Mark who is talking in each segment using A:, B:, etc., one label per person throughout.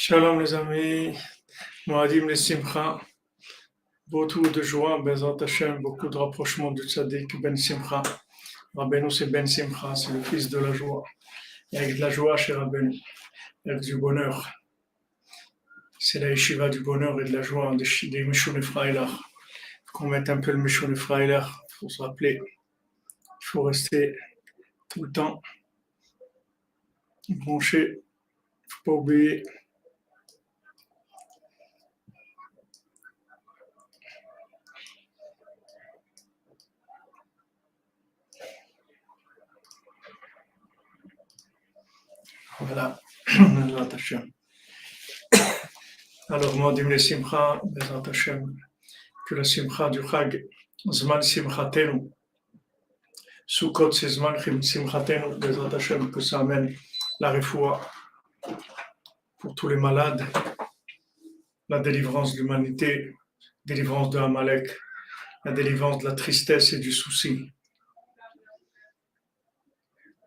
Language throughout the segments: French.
A: Shalom les amis, Moadim les Simcha, beaucoup de joie, Bezat Hashem, beaucoup de rapprochement du Tzaddik Ben Simcha. Rabbeinu c'est Ben Simcha, c'est le fils de la joie. Et avec de la joie chez Rabbeinu, avec du bonheur. C'est la yeshiva du bonheur et de la joie des Mishon Efraïlach. Il faut qu'on mette un peu le Mishon Efraïlach, il faut se rappeler, il faut rester tout le temps branché, il ne faut pas oublier. Voilà, alors, Moadim le Simcha, Bezat Hashem, que la Simcha du Chag, Zman Simchatenu, Sukkot c'est Zman Simchatenu, Bezat Hashem, que ça amène la refoua pour tous les malades, la délivrance de l'humanité, délivrance de Amalek, la délivrance de la tristesse et du souci.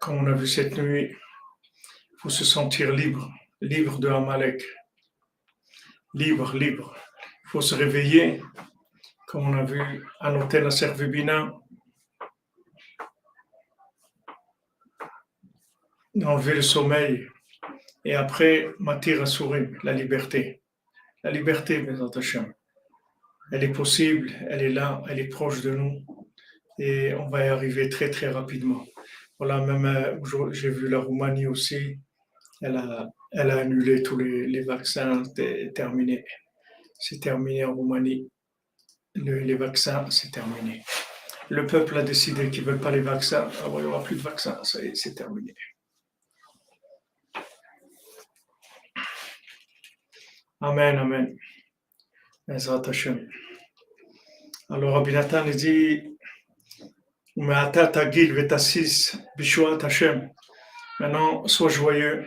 A: Comme on a vu cette nuit, il faut se sentir libre, libre de Amalek. Libre. Il faut se réveiller, comme on a vu à l'hôtel à Servibina. d'enlever le sommeil. Et après, Matir Asurim, la liberté. La liberté, Bezat Hashem. Elle est possible, elle est là, elle est proche de nous. Et on va y arriver très, très rapidement. Voilà, même j'ai vu la Roumanie aussi. Elle a annulé tous les vaccins, c'est terminé. C'est terminé en Roumanie. Les vaccins, c'est terminé. Le peuple a décidé qu'ils ne veulent pas les vaccins. Alors, il n'y aura plus de vaccins, ça y est, c'est terminé. Amen, amen. Ezrat Hashem. Alors, Rabbi Nathan dit Umeata tagil vetasis bishuat Hashem. Maintenant, sois joyeux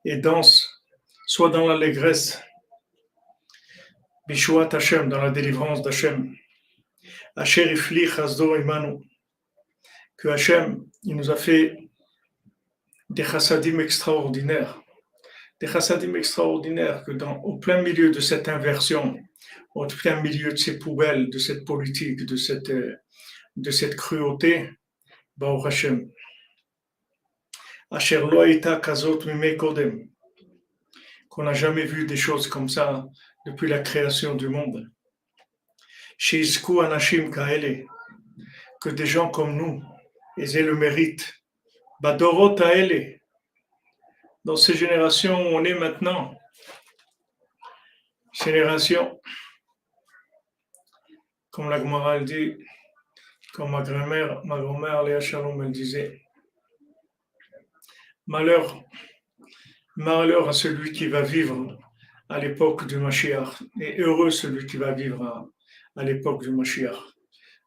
A: et danse, sois dans l'allégresse. Bishuat Hashem, dans la délivrance d'Hashem. Asher ifli chasdo imanu. Que Hashem, il nous a fait des chassadim extraordinaires. Des chassadim extraordinaires que au plein milieu de cette inversion, au plein milieu de ces poubelles, de cette politique, de cette cruauté, Baruch Hashem. Asher lo haïta kazot mimei kodem. Qu'on n'a jamais vu des choses comme ça depuis la création du monde. Sheizku anashim kaele. Que des gens comme nous aient le mérite. Badorot haele. Dans ces générations où on est maintenant, génération, comme la Gemara dit, comme ma grand-mère Léa Shalom, elle disait, malheur à celui qui va vivre à l'époque du Mashiach, et heureux celui qui va vivre à l'époque du Mashiach.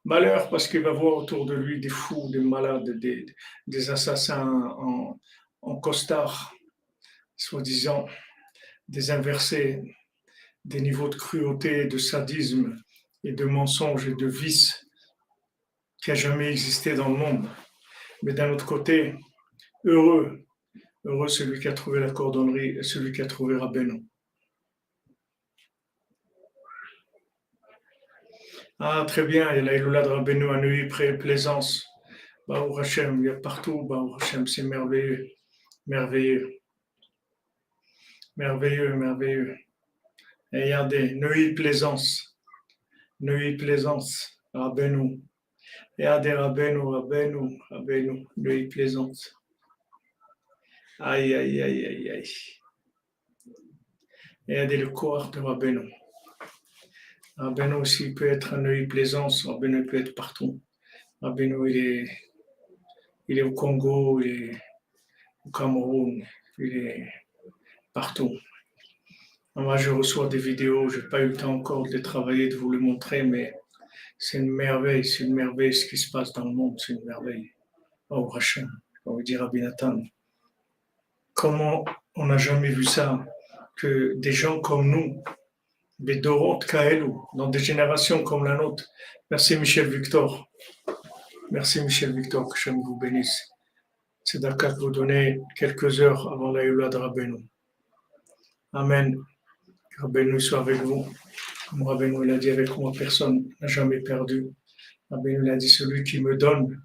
A: Malheur parce qu'il va voir autour de lui des fous, des malades, des assassins en costard, soi-disant des inversés, des niveaux de cruauté, de sadisme et de mensonge et de vice qui a jamais existé dans le monde. Mais d'un autre côté, heureux celui qui a trouvé la cordonnerie et celui qui a trouvé Rabbeinu. Ah, très bien, il y a la Iloula de Rabbeinu à Neuilly, Plaisance. Baruch Hashem, il y a partout, Baruch Hashem, c'est merveilleux, merveilleux. Merveilleux, merveilleux. Et regardez, Neuilly Plaisance, Rabbeinu. Regardez, Rabbeinu, Neuilly Plaisance. Aïe, aïe, aïe, aïe, aïe. Regardez le corps de Rabbeinu. Rabbeinu aussi peut être à Neuilly Plaisance, Rabbeinu peut être partout. Rabbeinu, il est au Congo, il est au Cameroun, il est partout. Moi, je reçois des vidéos, je n'ai pas eu le temps encore de les travailler, de vous les montrer, mais c'est une merveille ce qui se passe dans le monde, c'est une merveille. Oh, Hachem, on va dire Rabbi Nathan. Comment on n'a jamais vu ça, que des gens comme nous, des Dorot Kaelu, dans des générations comme la nôtre. Merci Michel Victor. Merci Michel Victor, que Hachem vous bénisse. C'est d'accord que vous donnez quelques heures avant la Yula de Rabbeinu. Amen. Rabbeinu soit avec vous. Comme Rabbeinu l'a dit, avec moi, personne n'a jamais perdu. Rabbeinu l'a dit, celui qui me donne,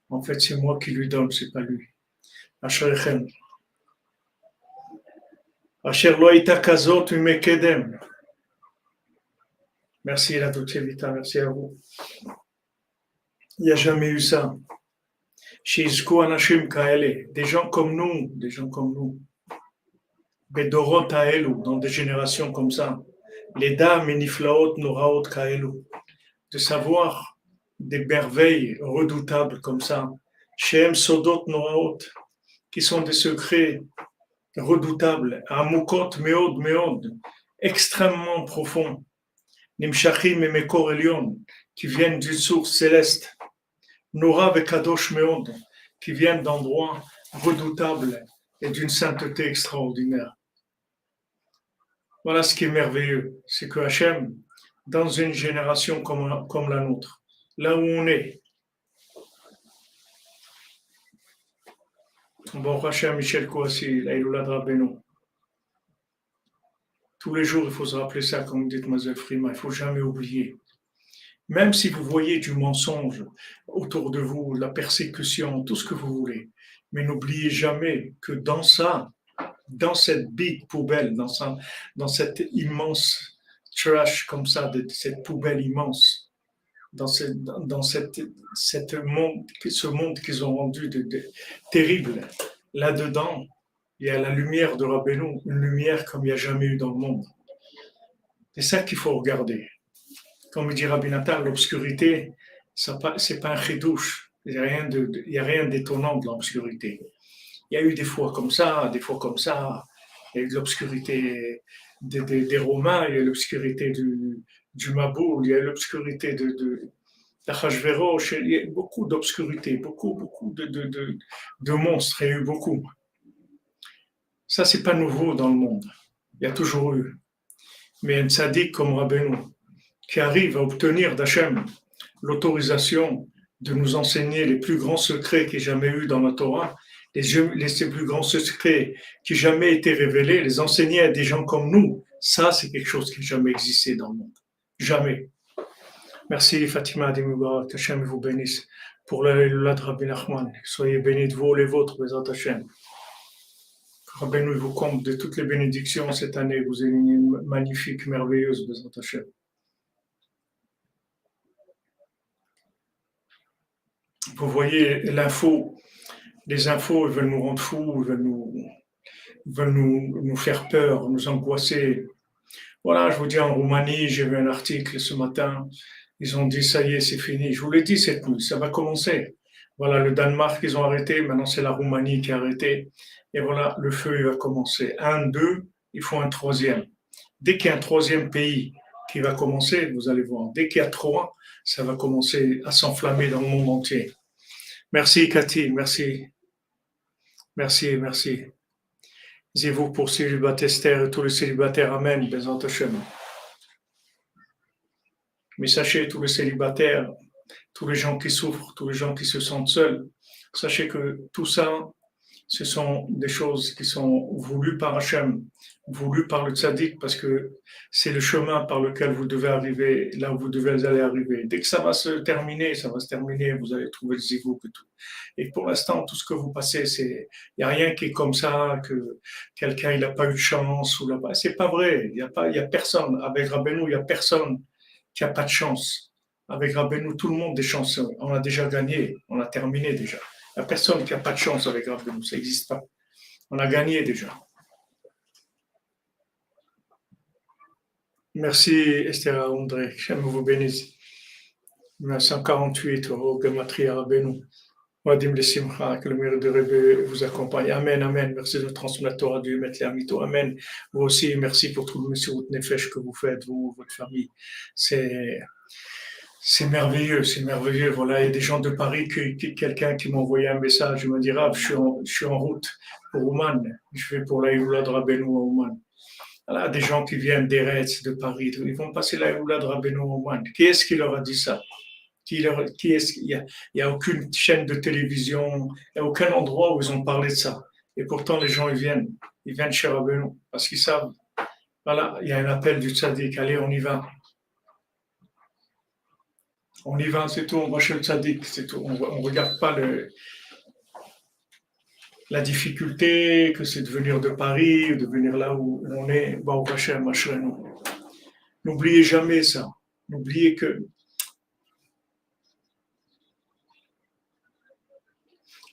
A: en fait, c'est moi qui lui donne, c'est pas lui. Asherechem. Asher lo haïta kazot umekedem. Merci la Douce Vita, merci à vous. Il n'y a jamais eu ça. Sheizku anashim kaele. Des gens comme nous. Bedorot haelu, dans des générations comme ça. Les dames et niflaot noraot kaelu. De savoir des merveilles redoutables comme ça. Shem sodot noraot, qui sont des secrets redoutables. Amukot meod, extrêmement profonds. Nimshachim et Mekor Elion, qui viennent d'une source céleste. Nora et Kadosh meod, qui viennent d'endroits redoutables et d'une sainteté extraordinaire. Voilà ce qui est merveilleux, c'est que Hachem, dans une génération comme la nôtre, là où on est, bon Hachem Michel Kouassi, la Iloula de Rabbeinu, tous les jours il faut se rappeler ça, comme dit Mademoiselle Frima, il ne faut jamais oublier. Même si vous voyez du mensonge autour de vous, la persécution, tout ce que vous voulez, Mais n'oubliez jamais que dans ça, dans cette big poubelle, dans cette immense trash comme ça, cette poubelle immense, dans ce monde qu'ils ont rendu terrible, là-dedans, il y a la lumière de Rabbeinu, une lumière comme il n'y a jamais eu dans le monde. C'est ça qu'il faut regarder. Comme dit Rabbi Nathan, l'obscurité, c'est pas un chidouche. Il n'y a rien d'étonnant de l'obscurité. Il y a eu des fois comme ça, des fois comme ça. Il y a eu de l'obscurité des Romains, il y a eu l'obscurité du Maboul, il y a eu l'obscurité d'Achashverosh, il y a eu beaucoup d'obscurité, beaucoup de monstres, il y a eu beaucoup. Ça, c'est pas nouveau dans le monde. Il y a toujours eu. Mais un tzaddik comme Rabbeinu, qui arrive à obtenir d'Hachem l'autorisation de nous enseigner les plus grands secrets qu'il y ait jamais eu dans la Torah, les plus grands secrets qui n'ont jamais été révélés, les enseigner à des gens comme nous, ça c'est quelque chose qui n'a jamais existé dans le monde. Jamais. Merci Fatima Demouba, qu'Hachem vous bénisse. Pour la de Rabbi Nachman, soyez bénis de vous les vôtres, Bézat Hachem. Rabbeinu vous compte de toutes les bénédictions cette année, vous êtes une magnifique, merveilleuse, Bézat Hachem. Vous voyez l'info, les infos, ils veulent nous rendre fous, ils veulent nous faire peur, nous angoisser. Voilà, je vous dis, en Roumanie, j'ai vu un article ce matin, ils ont dit, ça y est, c'est fini. Je vous l'ai dit cette nuit, ça va commencer. Voilà, le Danemark, ils ont arrêté, maintenant c'est la Roumanie qui a arrêté. Et voilà, le feu, il va commencer. 1, 2, il faut un troisième. Dès qu'il y a un troisième pays qui va commencer, vous allez voir, dès qu'il y a 3, ça va commencer à s'enflammer dans le monde entier. Merci Cathy, merci. Zivou pour célibataire Esther et tous les célibataires, Amen, Bezant Hashem. Mais sachez, tous les célibataires, tous les gens qui souffrent, tous les gens qui se sentent seuls, sachez que tout ça, ce sont des choses qui sont voulues par Hachem, voulues par le tzaddik, parce que c'est le chemin par lequel vous devez arriver, là où vous devez aller arriver. Dès que ça va se terminer, vous allez trouver le zivouk et tout. Et pour l'instant, tout ce que vous passez, il n'y a rien qui est comme ça, que quelqu'un il n'a pas eu de chance, ou là-bas. C'est pas vrai, il y a personne. Avec Rabbeinu, il n'y a personne qui n'a pas de chance. Avec Rabbeinu, tout le monde est chanceux. On a déjà gagné, on a terminé déjà. Il n'y a personne qui n'a pas de chance avec Rabbeinu, ça n'existe pas. On a gagné déjà. Merci Esther André, que vous bénisse. 148, au Gematria Rabbeinu. Wadim le Simcha, que le mérite de Rebbe vous accompagne. Amen, amen. Merci de transmettre la Torah du Mettre Amito. Amen. Vous aussi, merci pour tout le Messirut Nefesh que vous faites, vous, votre famille. C'est merveilleux, c'est merveilleux. Voilà, il y a des gens de Paris, quelqu'un qui m'a envoyé un message, il m'a dit, Rav, je suis en route pour Ouman, je vais pour la Hioula de Rabbeinu à Ouman. Voilà, des gens qui viennent d'Eretz, de Paris, ils vont passer la Hioula de Rabbeinu à Ouman. Qui est-ce qui leur a dit ça? Il n'y a aucune chaîne de télévision, il n'y a aucun endroit où ils ont parlé de ça. Et pourtant, les gens, ils viennent chez Rabbeinu, parce qu'ils savent, voilà, il y a un appel du tzaddik, allez, on y va. On y va, c'est tout, on va chez le tzaddik, c'est tout. On ne regarde pas la difficulté que c'est de venir de Paris, de venir là où on est, on va chez Hachem. N'oubliez jamais ça. N'oubliez que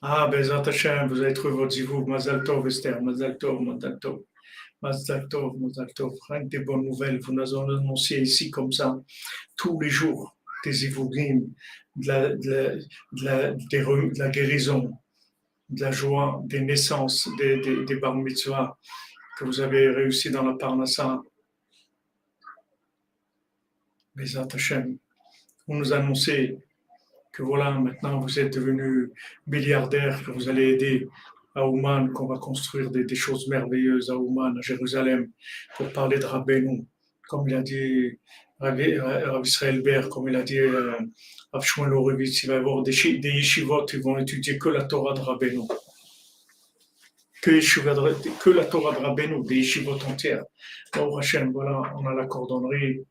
A: Bezat Hashem, vous avez trouvé votre zivouk, Mazal Tov, Esther, Mazal Tov. Rien que des bonnes nouvelles, vous nous en annoncez ici comme ça, tous les jours, des zivoukim, de la guérison, de la joie, des naissances, des bar mitzvah que vous avez réussi dans la Parnassa. Bezat Hashem, vous nous annoncez que voilà, maintenant vous êtes devenu milliardaire, que vous allez aider à Ouman, qu'on va construire des choses merveilleuses à Ouman, à Jérusalem, pour parler de Rabbeinu, comme il a dit Rav Israël Ber, comme il a dit Rav Shmuel Horowitz, il va y avoir des yeshivot, ils vont étudier que la Torah de Rabbeinu. Que la Torah de Rabbeinu, des yeshivot entières. Au Hachem, voilà, on a la cordonnerie,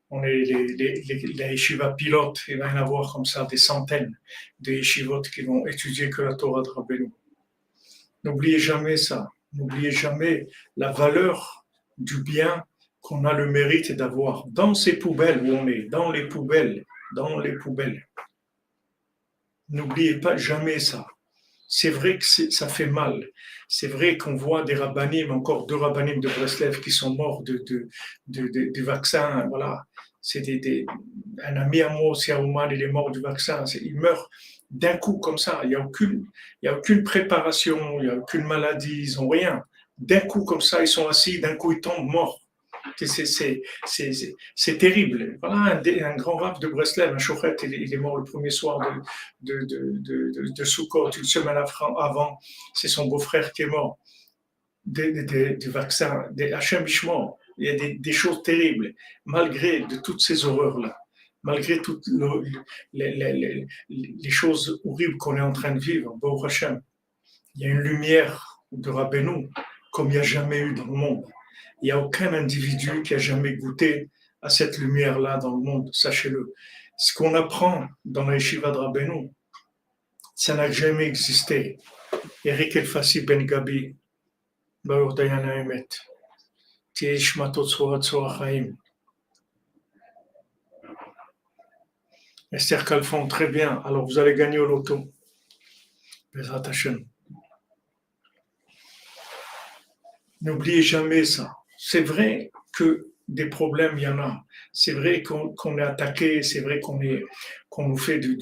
A: on est les yeshivas pilotes, il va y en avoir comme ça des centaines de yeshivot qui vont étudier que la Torah de Rabbeinu. N'oubliez jamais ça. N'oubliez jamais la valeur du bien qu'on a le mérite d'avoir dans ces poubelles où on est, dans les poubelles, dans les poubelles. N'oubliez pas jamais ça. C'est vrai que ça fait mal. C'est vrai qu'on voit des rabbinim, encore 2 rabbinim de Breslev qui sont morts du vaccin. Voilà. C'est un ami à moi aussi à Ouman, il est mort du vaccin. Il meurt d'un coup comme ça. Il n'y a aucune préparation, il n'y a aucune maladie, ils n'ont rien. D'un coup comme ça, ils sont assis, d'un coup ils tombent morts. C'est terrible. Voilà un grand rave de Breslev, un Shochet, il est mort le premier soir de Sukkot, une semaine avant, c'est son beau-frère qui est mort du vaccin, des Hachem Ishmor. Il y a des choses terribles, malgré de toutes ces horreurs-là, malgré toutes les choses horribles qu'on est en train de vivre, Baruch Hashem, il y a une lumière de Rabbeinu comme il n'y a jamais eu dans le monde. Il n'y a aucun individu qui a jamais goûté à cette lumière-là dans le monde, sachez-le. Ce qu'on apprend dans la yeshiva de Rabbeinu, ça n'a jamais existé. Eric Elfassi Ben Gabi, Baruch Dayan Haemet, Tieh Shmatot Tzorat Tzorachaim. Esther Kalfon, très bien. Alors vous allez gagner au loto. Bezrat Hashem. N'oubliez jamais ça. C'est vrai que des problèmes, il y en a. C'est vrai qu'on est attaqué, c'est vrai qu'on nous fait de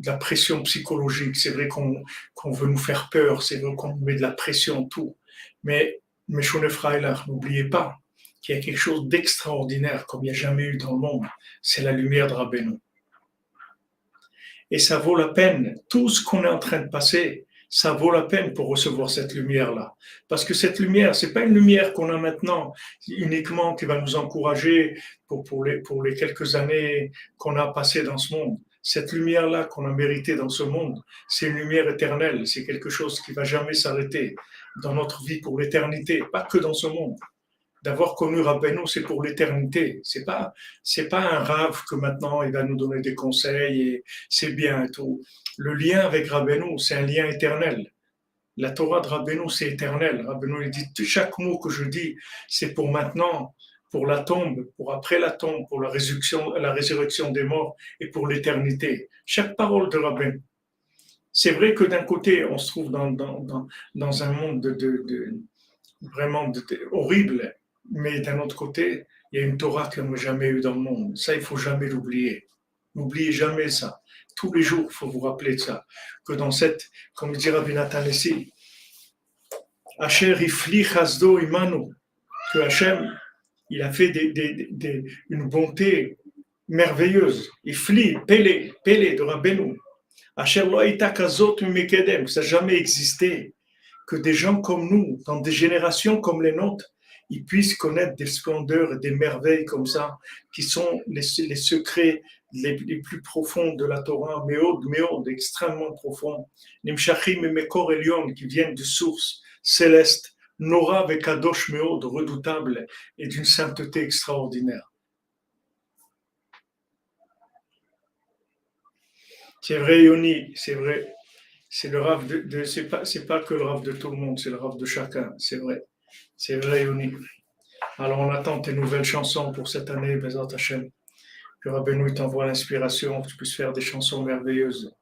A: la pression psychologique, c'est vrai qu'on veut nous faire peur, c'est vrai qu'on nous met de la pression, tout. Mais Meshone Freiler, n'oubliez pas qu'il y a quelque chose d'extraordinaire, comme il n'y a jamais eu dans le monde, c'est la lumière de Rabbeinu. Et ça vaut la peine, tout ce qu'on est en train de passer, ça vaut la peine pour recevoir cette lumière-là. Parce que cette lumière, c'est pas une lumière qu'on a maintenant uniquement qui va nous encourager pour les quelques années qu'on a passées dans ce monde. Cette lumière-là qu'on a méritée dans ce monde, c'est une lumière éternelle. C'est quelque chose qui va jamais s'arrêter dans notre vie pour l'éternité, pas que dans ce monde. D'avoir connu Rabbeinu, c'est pour l'éternité. C'est pas un rave que maintenant il va nous donner des conseils et c'est bien et tout. Le lien avec Rabbeinu, c'est un lien éternel. La Torah de Rabbeinu, c'est éternel. Rabbeinu, il dit, chaque mot que je dis, c'est pour maintenant, pour la tombe, pour après la tombe, pour la résurrection des morts et pour l'éternité. Chaque parole de Rabbeinu. C'est vrai que d'un côté, on se trouve dans un monde vraiment horrible, mais d'un autre côté, il y a une Torah qu'on n'a jamais eue dans le monde. Ça, il ne faut jamais l'oublier. N'oubliez jamais ça. Tous les jours, il faut vous rappeler de ça. Que dans cette, comme dit Rabbi Nathan ici, Asher ifli chasdo imanu, que Hachem, il a fait une bonté merveilleuse. Ifli, Pélé de Rabbeinu. Asher lo haïta kazot mimekedem, ça n'a jamais existé. Que des gens comme nous, dans des générations comme les nôtres, ils puissent connaître des splendeurs et des merveilles comme ça, qui sont les secrets les plus profonds de la Torah, méod, extrêmement profonds. Nimshachim et Mekor Elion, qui viennent de sources célestes, Nora et Kadosh méod, redoutable et d'une sainteté extraordinaire. C'est vrai, Yoni, c'est vrai. C'est le rave c'est pas que le rave de tout le monde, c'est le rave de chacun, c'est vrai. C'est vrai, Yoni. Alors on attend tes nouvelles chansons pour cette année, Bezat Hashem. Que Rabbeinu t'envoie l'inspiration, que tu puisses faire des chansons merveilleuses.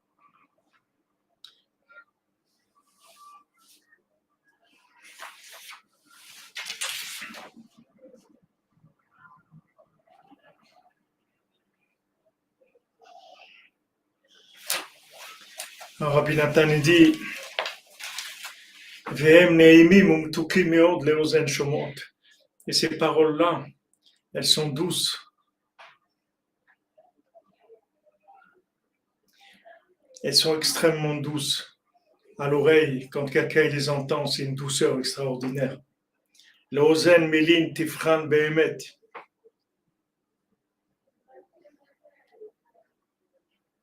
A: Alors, Rabbi Nathan dit Vehem neimim umtukim meod leozen shomot. Et ces paroles-là, elles sont douces. Elles sont extrêmement douces. À l'oreille, quand quelqu'un les entend, c'est une douceur extraordinaire. Leozen melin tifran behemet.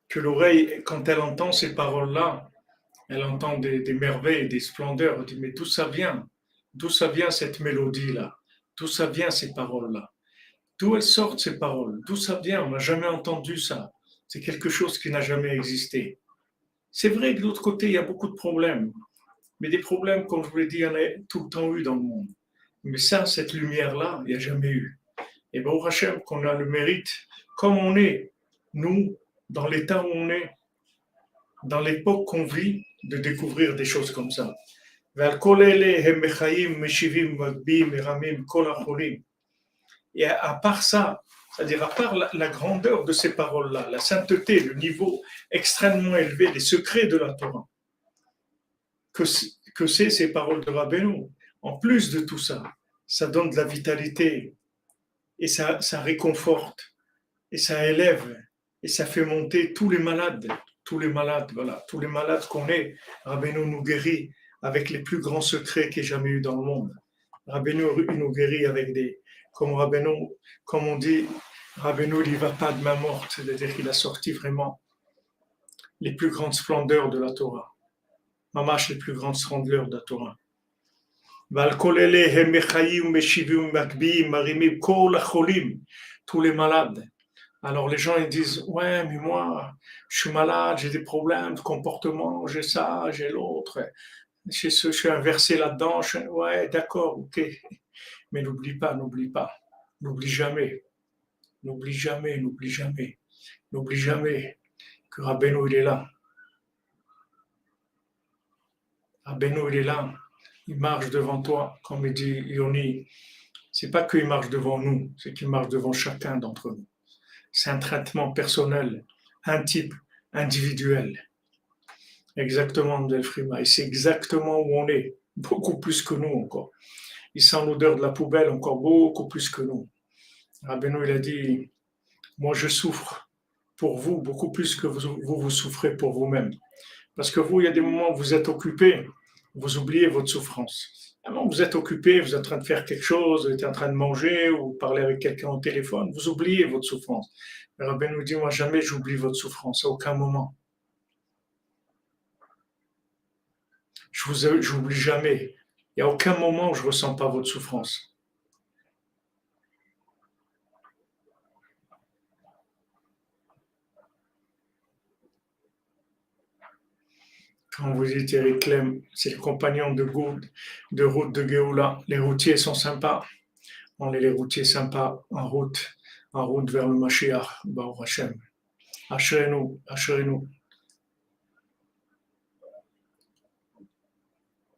A: Que l'oreille, quand elle entend ces paroles-là, elle entend des merveilles, des splendeurs. Elle dit, mais d'où ça vient? D'où ça vient cette mélodie-là? D'où ça vient ces paroles-là? D'où elles sortent ces paroles? D'où ça vient? On n'a jamais entendu ça. C'est quelque chose qui n'a jamais existé. C'est vrai que de l'autre côté, il y a beaucoup de problèmes. Mais des problèmes, comme je vous l'ai dit, il y en a tout le temps eu dans le monde. Mais ça, cette lumière-là, il n'y a jamais eu. Et Baruch Hashem, qu'on a le mérite, comme on est, nous, dans l'état où on est, dans l'époque qu'on vit, de découvrir des choses comme ça. Et à part ça, c'est-à-dire à part la grandeur de ces paroles-là, la sainteté, le niveau extrêmement élevé des secrets de la Torah, que c'est ces paroles de Rabbeinu, en plus de tout ça, ça donne de la vitalité et ça réconforte et ça élève et ça fait monter tous les malades, voilà, tous les malades qu'on est. Rabbeinu nous guérit avec les plus grands secrets qu'il y ait jamais eu dans le monde. Rabbeinu nous guérit avec comme Rabbeinu, comme on dit, Rabbeinu il va pas de main morte, c'est-à-dire qu'il a sorti vraiment les plus grandes splendeurs de la Torah. Mamash, les plus grandes splendeurs de la Torah. Tous les malades. Alors les gens ils disent ouais mais moi je suis malade, j'ai des problèmes de comportement, j'ai ça, j'ai l'autre, je suis inversé là-dedans, ouais d'accord, ok, mais n'oublie pas, n'oublie jamais, n'oublie jamais, n'oublie jamais, n'oublie jamais que Rabbeinu il est là, Rabbeinu il est là, il marche devant toi, comme il dit Yoni, c'est pas qu'il marche devant nous, c'est qu'il marche devant chacun d'entre nous. C'est un traitement personnel, un type individuel. Exactement, Delphrima. Et c'est exactement où on est, beaucoup plus que nous encore. Il sent l'odeur de la poubelle encore beaucoup plus que nous. Rabbeinu, il a dit, moi je souffre pour vous beaucoup plus que vous souffrez pour vous-même. Parce que vous, il y a des moments où vous êtes occupé, vous oubliez votre souffrance. Vous êtes occupé, vous êtes en train de faire quelque chose, vous êtes en train de manger ou parler avec quelqu'un au téléphone, vous oubliez votre souffrance. Le Rabbeinu nous dit, moi jamais j'oublie votre souffrance, à aucun moment. Je n'oublie jamais. Il n'y a aucun moment où je ne ressens pas votre souffrance. Quand vous dites Eric Clem, c'est le compagnon de route de Géoula. Les routiers sont sympas. On est les routiers sympas en route vers le Mashiach, Baruch Hashem. Asherenu, Asherenu.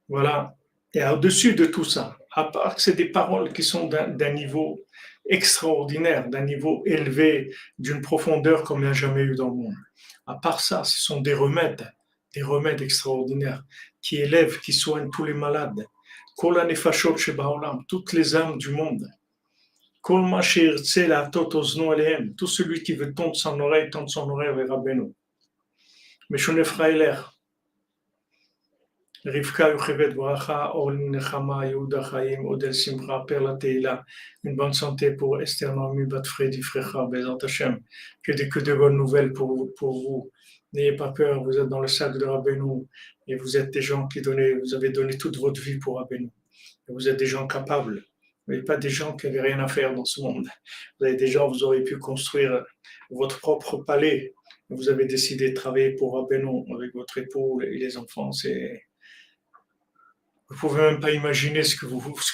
A: Voilà. Et au-dessus de tout ça, à part que c'est des paroles qui sont d'un niveau extraordinaire, d'un niveau élevé, d'une profondeur comme il n'y a jamais eu dans le monde. À part ça, ce sont des remèdes extraordinaires qui élèvent, qui soignent tous les malades. Kol hanefashot shebaolam, toutes les âmes du monde. Kol ma sheirtze la'atot ozno alehem, tout celui qui veut tendre son oreille vers Rabbeinu. Meshone Frailer. Rivka Yochevet Bracha, Ol Nechama, Yehuda Chaim, Odel Simcha, Père la Teila, une bonne santé pour Esther Naomi Bat Fredi Frecha, Bezat Hashem, que de bonnes nouvelles pour vous. N'ayez pas peur, vous êtes dans le sac de Rabbeinu et vous êtes des gens vous avez donné toute votre vie pour Rabbeinu. Vous êtes des gens capables, vous n'êtes pas des gens qui n'avaient rien à faire dans ce monde. Vous êtes des gens, vous auriez pu construire votre propre palais. Vous avez décidé de travailler pour Rabbeinu avec votre époux et les enfants, vous ne pouvez même pas imaginer ce que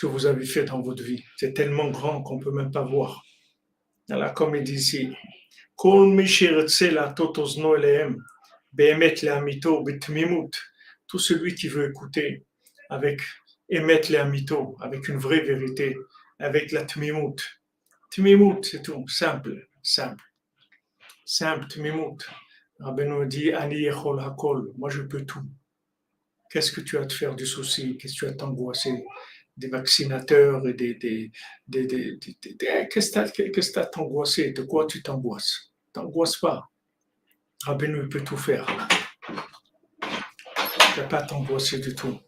A: vous avez fait dans votre vie. C'est tellement grand qu'on ne peut même pas voir. Voilà, comme il dit ici, tout celui qui veut écouter avec émettre les amito, avec une vraie vérité, avec la tmimut. Tmimut, c'est tout, simple, tmimut. Rabbeinu dit, Ani yechol hakol, moi je peux tout. Qu'est-ce que tu as à te faire du souci? Qu'est-ce que tu as à t'angoisser? Des vaccinateurs et qu'est-ce que tu as à t'angoisser? De quoi tu t'angoisses? T'angoisses pas. Rabbeinu peut tout faire. Tu n'as pas à t'angoisser du tout.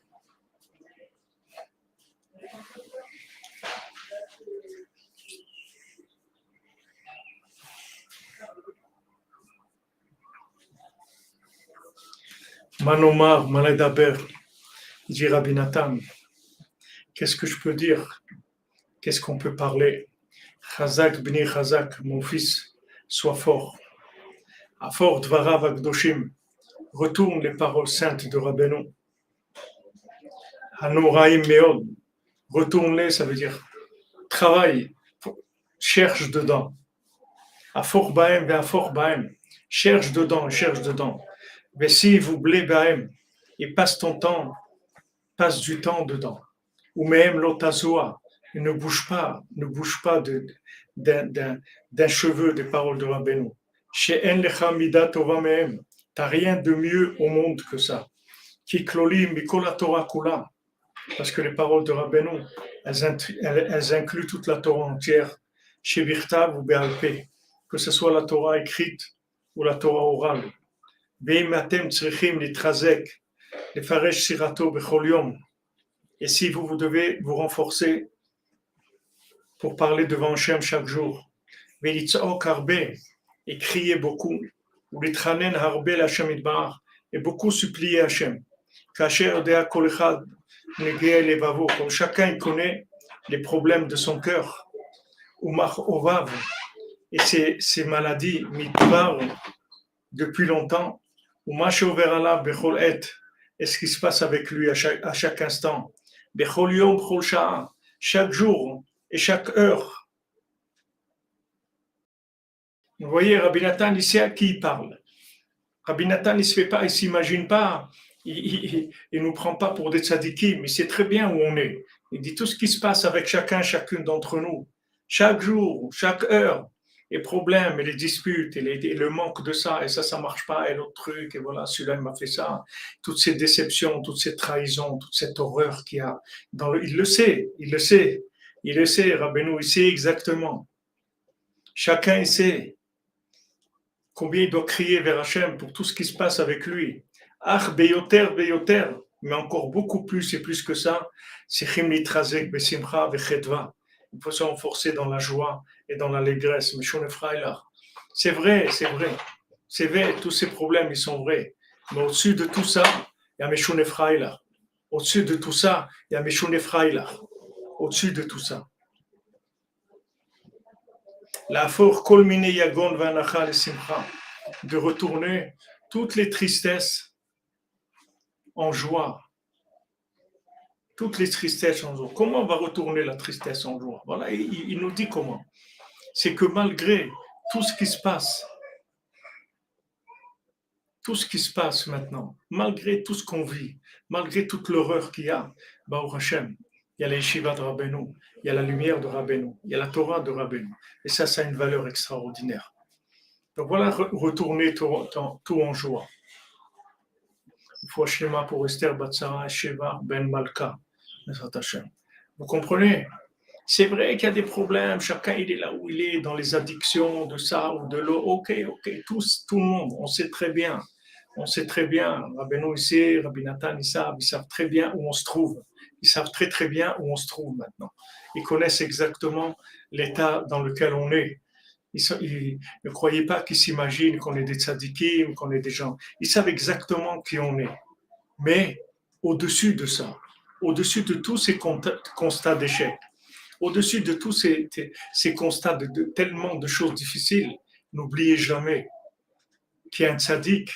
A: Manomar, Maledaber, dit Rabbi Nathan. Qu'est-ce que je peux dire? Qu'est-ce qu'on peut parler? Chazak bni Chazak, mon fils, sois fort. Afort dvarav akdoshim. retourne les paroles saintes de Rabbeinu. Hanoraim meod, retourne-les, ça veut dire travaille, cherche dedans. Afor baem ve afor baem, cherche dedans, cherche dedans. Vessi vous blé baem, et passe ton temps, passe du temps dedans. Ou même l'otazoa, ne bouge pas, d'un cheveu des paroles de Rabbeinu. Chez En lecha mida tova mehem, t'as rien de mieux au monde que ça. Ki klolim mikola Torah kula, parce que les paroles de Rabbeinu, elles incluent toute la Torah entière, chez Birtav ou Be'alpé, que ce soit la Torah écrite ou la Torah orale. Ve'im atem tzrichim litrazek, lefaresh sirato bechol yom. Et si vous devez vous renforcer pour parler devant Hachem chaque jour, ve'litzok harbe, et crier beaucoup, ou litranen harbe l'Hachem idbar, et beaucoup supplier Hachem. Kacher dea kol echad negeh levavo, comme chacun connaît les problèmes de son cœur, ou mach ovav, et ces maladies mitbar depuis longtemps, ou mach overala bechol et, et ce qui se passe avec lui à chaque instant, bechol yom bechol sha'a, chaque jour et chaque heure. Vous voyez, Rabbi Nathan, il sait à qui il parle. Rabbi Nathan, il ne s'imagine pas, il ne nous prend pas pour des tzadikim, mais il sait très bien où on est. Il dit tout ce qui se passe avec chacune d'entre nous, chaque jour, chaque heure, les problèmes et les disputes et le manque de ça, et ça ne marche pas, et l'autre truc, et voilà, celui-là il m'a fait ça, toutes ces déceptions, toutes ces trahisons, toute cette horreur qu'il y a. Il le sait, Rabbeinu, il sait exactement. Chacun il sait combien il doit crier vers Hachem pour tout ce qui se passe avec lui. Ach, beyoter, mais encore beaucoup plus et plus que ça, c'est chimli trazek, besimcha, vechedva. Il faut se renforcer dans la joie et dans l'allégresse. C'est vrai, tous ces problèmes, ils sont vrais. Mais au-dessus de tout ça, il y a Meshon Efraïla. Au-dessus de tout ça, il y a Meshon Efraïla. Au-dessus de tout ça. La for kol mine yagon vanacha le simcha, de retourner toutes les tristesses en joie. Toutes les tristesses en joie. Comment on va retourner la tristesse en joie? Voilà, il nous dit comment. C'est que malgré tout ce qui se passe maintenant, malgré tout ce qu'on vit, malgré toute l'horreur qu'il y a, Baruch Hashem, il y a les yeshivas de Rabbeinu, il y a la lumière de Rabbeinu, il y a la Torah de Rabbeinu. Et ça a une valeur extraordinaire. Donc voilà, retourner tout en joie. Il faut Shema pour Esther Batsara Sheva Ben Malka. Vous comprenez? C'est vrai qu'il y a des problèmes, chacun il est là où il est, dans les addictions de ça ou de l'autre. Ok, tout le monde, on sait très bien. Rabbeinu ici, Rabbi Nathan, ils savent très bien où on se trouve. Ils savent très très bien où on se trouve maintenant. Ils connaissent exactement l'état dans lequel on est. Ne croyez pas qu'ils s'imaginent qu'on est des tzadikim, qu'on est des gens. Ils savent exactement qui on est. Mais au-dessus de ça, au-dessus de tous ces constats d'échec, au-dessus de tous ces constats de tellement de choses difficiles, n'oubliez jamais qu'il y a un tzaddik,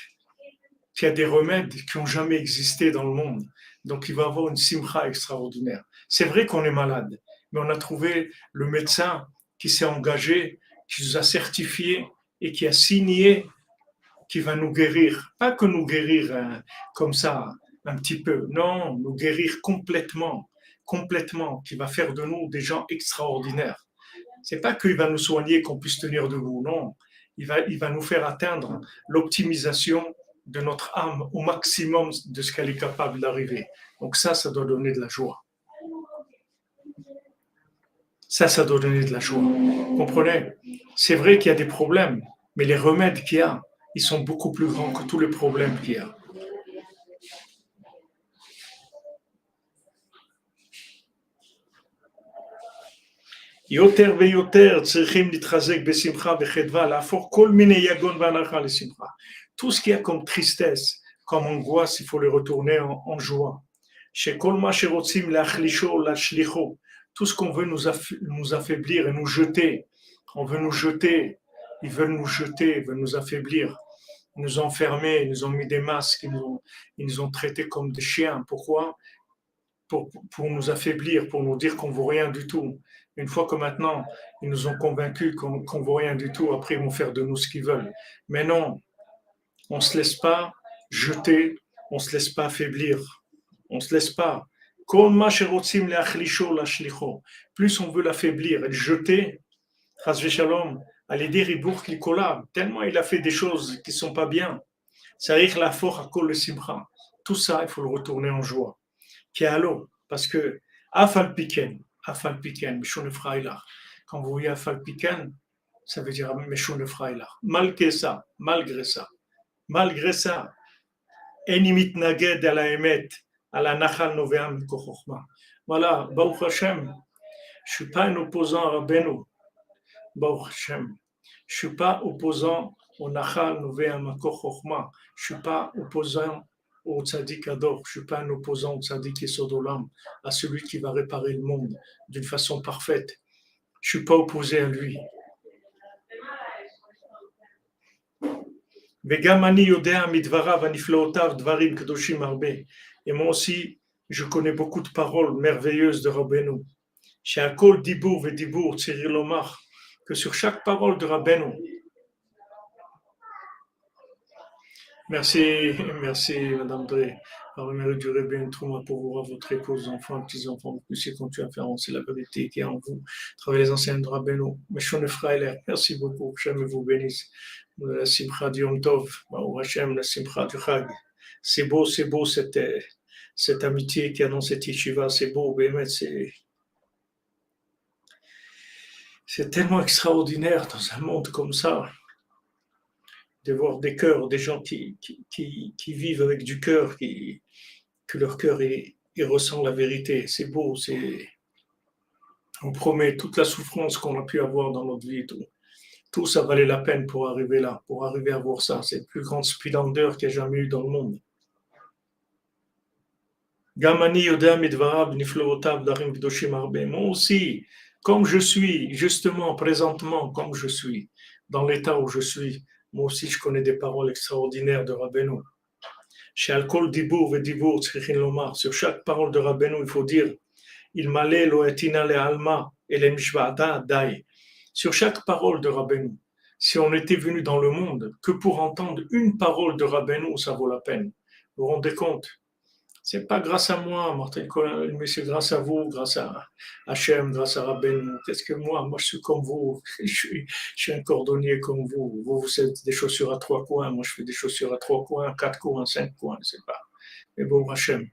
A: qu'il y a des remèdes qui n'ont jamais existé dans le monde. Donc, il va avoir une simcha extraordinaire. C'est vrai qu'on est malade, mais on a trouvé le médecin qui s'est engagé, qui nous a certifié et qui a signé qui va nous guérir. Pas que nous guérir comme ça, un petit peu. Non, nous guérir complètement, qui va faire de nous des gens extraordinaires. C'est pas qu'il va nous soigner, qu'on puisse tenir debout, non. Il va nous faire atteindre l'optimisation de notre âme au maximum de ce qu'elle est capable d'arriver. Donc ça doit donner de la joie. Ça doit donner de la joie. Vous comprenez? C'est vrai qu'il y a des problèmes, mais les remèdes qu'il y a, ils sont beaucoup plus grands que tous les problèmes qu'il y a. יותר ויותר צריכים להתחזק בשמחה וחדווה, להפוך כל מיני יגון והנחה לשמחה. Tout ce qu'il y a comme tristesse, comme angoisse, il faut le retourner en joie. שכל מה שרוצים להחלישו, להשליכו, tout ce qu'on veut nous affaiblir et nous jeter, ils veulent nous jeter, ils veulent nous affaiblir. Ils nous ont enfermés, ils nous ont mis des masques, ils nous ont traités comme des chiens. Pourquoi? Pour nous affaiblir, pour nous dire qu'on ne vaut rien du tout. Une fois que maintenant, ils nous ont convaincus qu'on ne vaut rien du tout, après ils vont faire de nous ce qu'ils veulent. Mais non, on ne se laisse pas jeter, on ne se laisse pas affaiblir, on ne se laisse pas. Plus on veut l'affaiblir et le jeter, tellement il a fait des choses qui ne sont pas bien. Tout ça, il faut le retourner en joie. Parce que Afalpiken, Meshone Frailar. Quand vous voyez Afalpiken, ça veut dire Meshone Frailar. Malgré ça, Enimit Naged à la Emet, à la Nachal Noveam Kochochma. Voilà, Baruch Hashem, je ne suis pas un opposant à Rabbeinu. Baruch Hashem, je ne suis pas opposant au Nachal Noveam Kochochma. Je ne suis pas opposant au tzaddik Ador, je ne suis pas un opposant au tzaddik Yesod Olam, à celui qui va réparer le monde d'une façon parfaite. Je ne suis pas opposé à lui. Et moi aussi, je connais beaucoup de paroles merveilleuses de Rabbeinu. Que sur chaque parole de Rabbeinu. Merci, Madame Drey. Par le mérite du Rebbe, une trouma pour vous, votre épouse, enfants, petits-enfants, vous puissiez continuer à faire avancer la vérité qui est en vous. Travaillez les enseignements de Rabbeinu. Meshone Freiler, merci beaucoup. Hashem vous bénisse. La simcha du Yom Tov, Hashem, la simcha du Chag. C'est beau cette amitié qu'il y a dans cette yeshiva. C'est beau, Bémet, c'est tellement extraordinaire dans un monde comme ça. De voir des cœurs, des gens qui vivent avec du cœur, que leur cœur il ressent la vérité. C'est beau, on promet toute la souffrance qu'on a pu avoir dans notre vie, tout ça valait la peine pour arriver là, pour arriver à voir ça. C'est le plus grand splendeur qu'il y a jamais eu dans le monde. Moi aussi, comme je suis, justement, présentement, comme je suis, dans l'état où je suis, moi aussi, je connais des paroles extraordinaires de Rabbeinu. Sur chaque parole de Rabbeinu, il faut dire il malé loetina le alma et le mishvada dai. Sur chaque parole de Rabbeinu, si on était venu dans le monde que pour entendre une parole de Rabbeinu, ça vaut la peine. Vous vous rendez compte? C'est pas grâce à moi, Martin Colin, mais c'est grâce à vous, grâce à Hachem, grâce à Rabbeinu. Qu'est-ce que moi je suis comme vous, je suis un cordonnier comme vous. Vous faites des chaussures à 3 coins, moi je fais des chaussures à 3 coins, 4 coins, 5 coins, je sais pas. Mais bon, Hachem.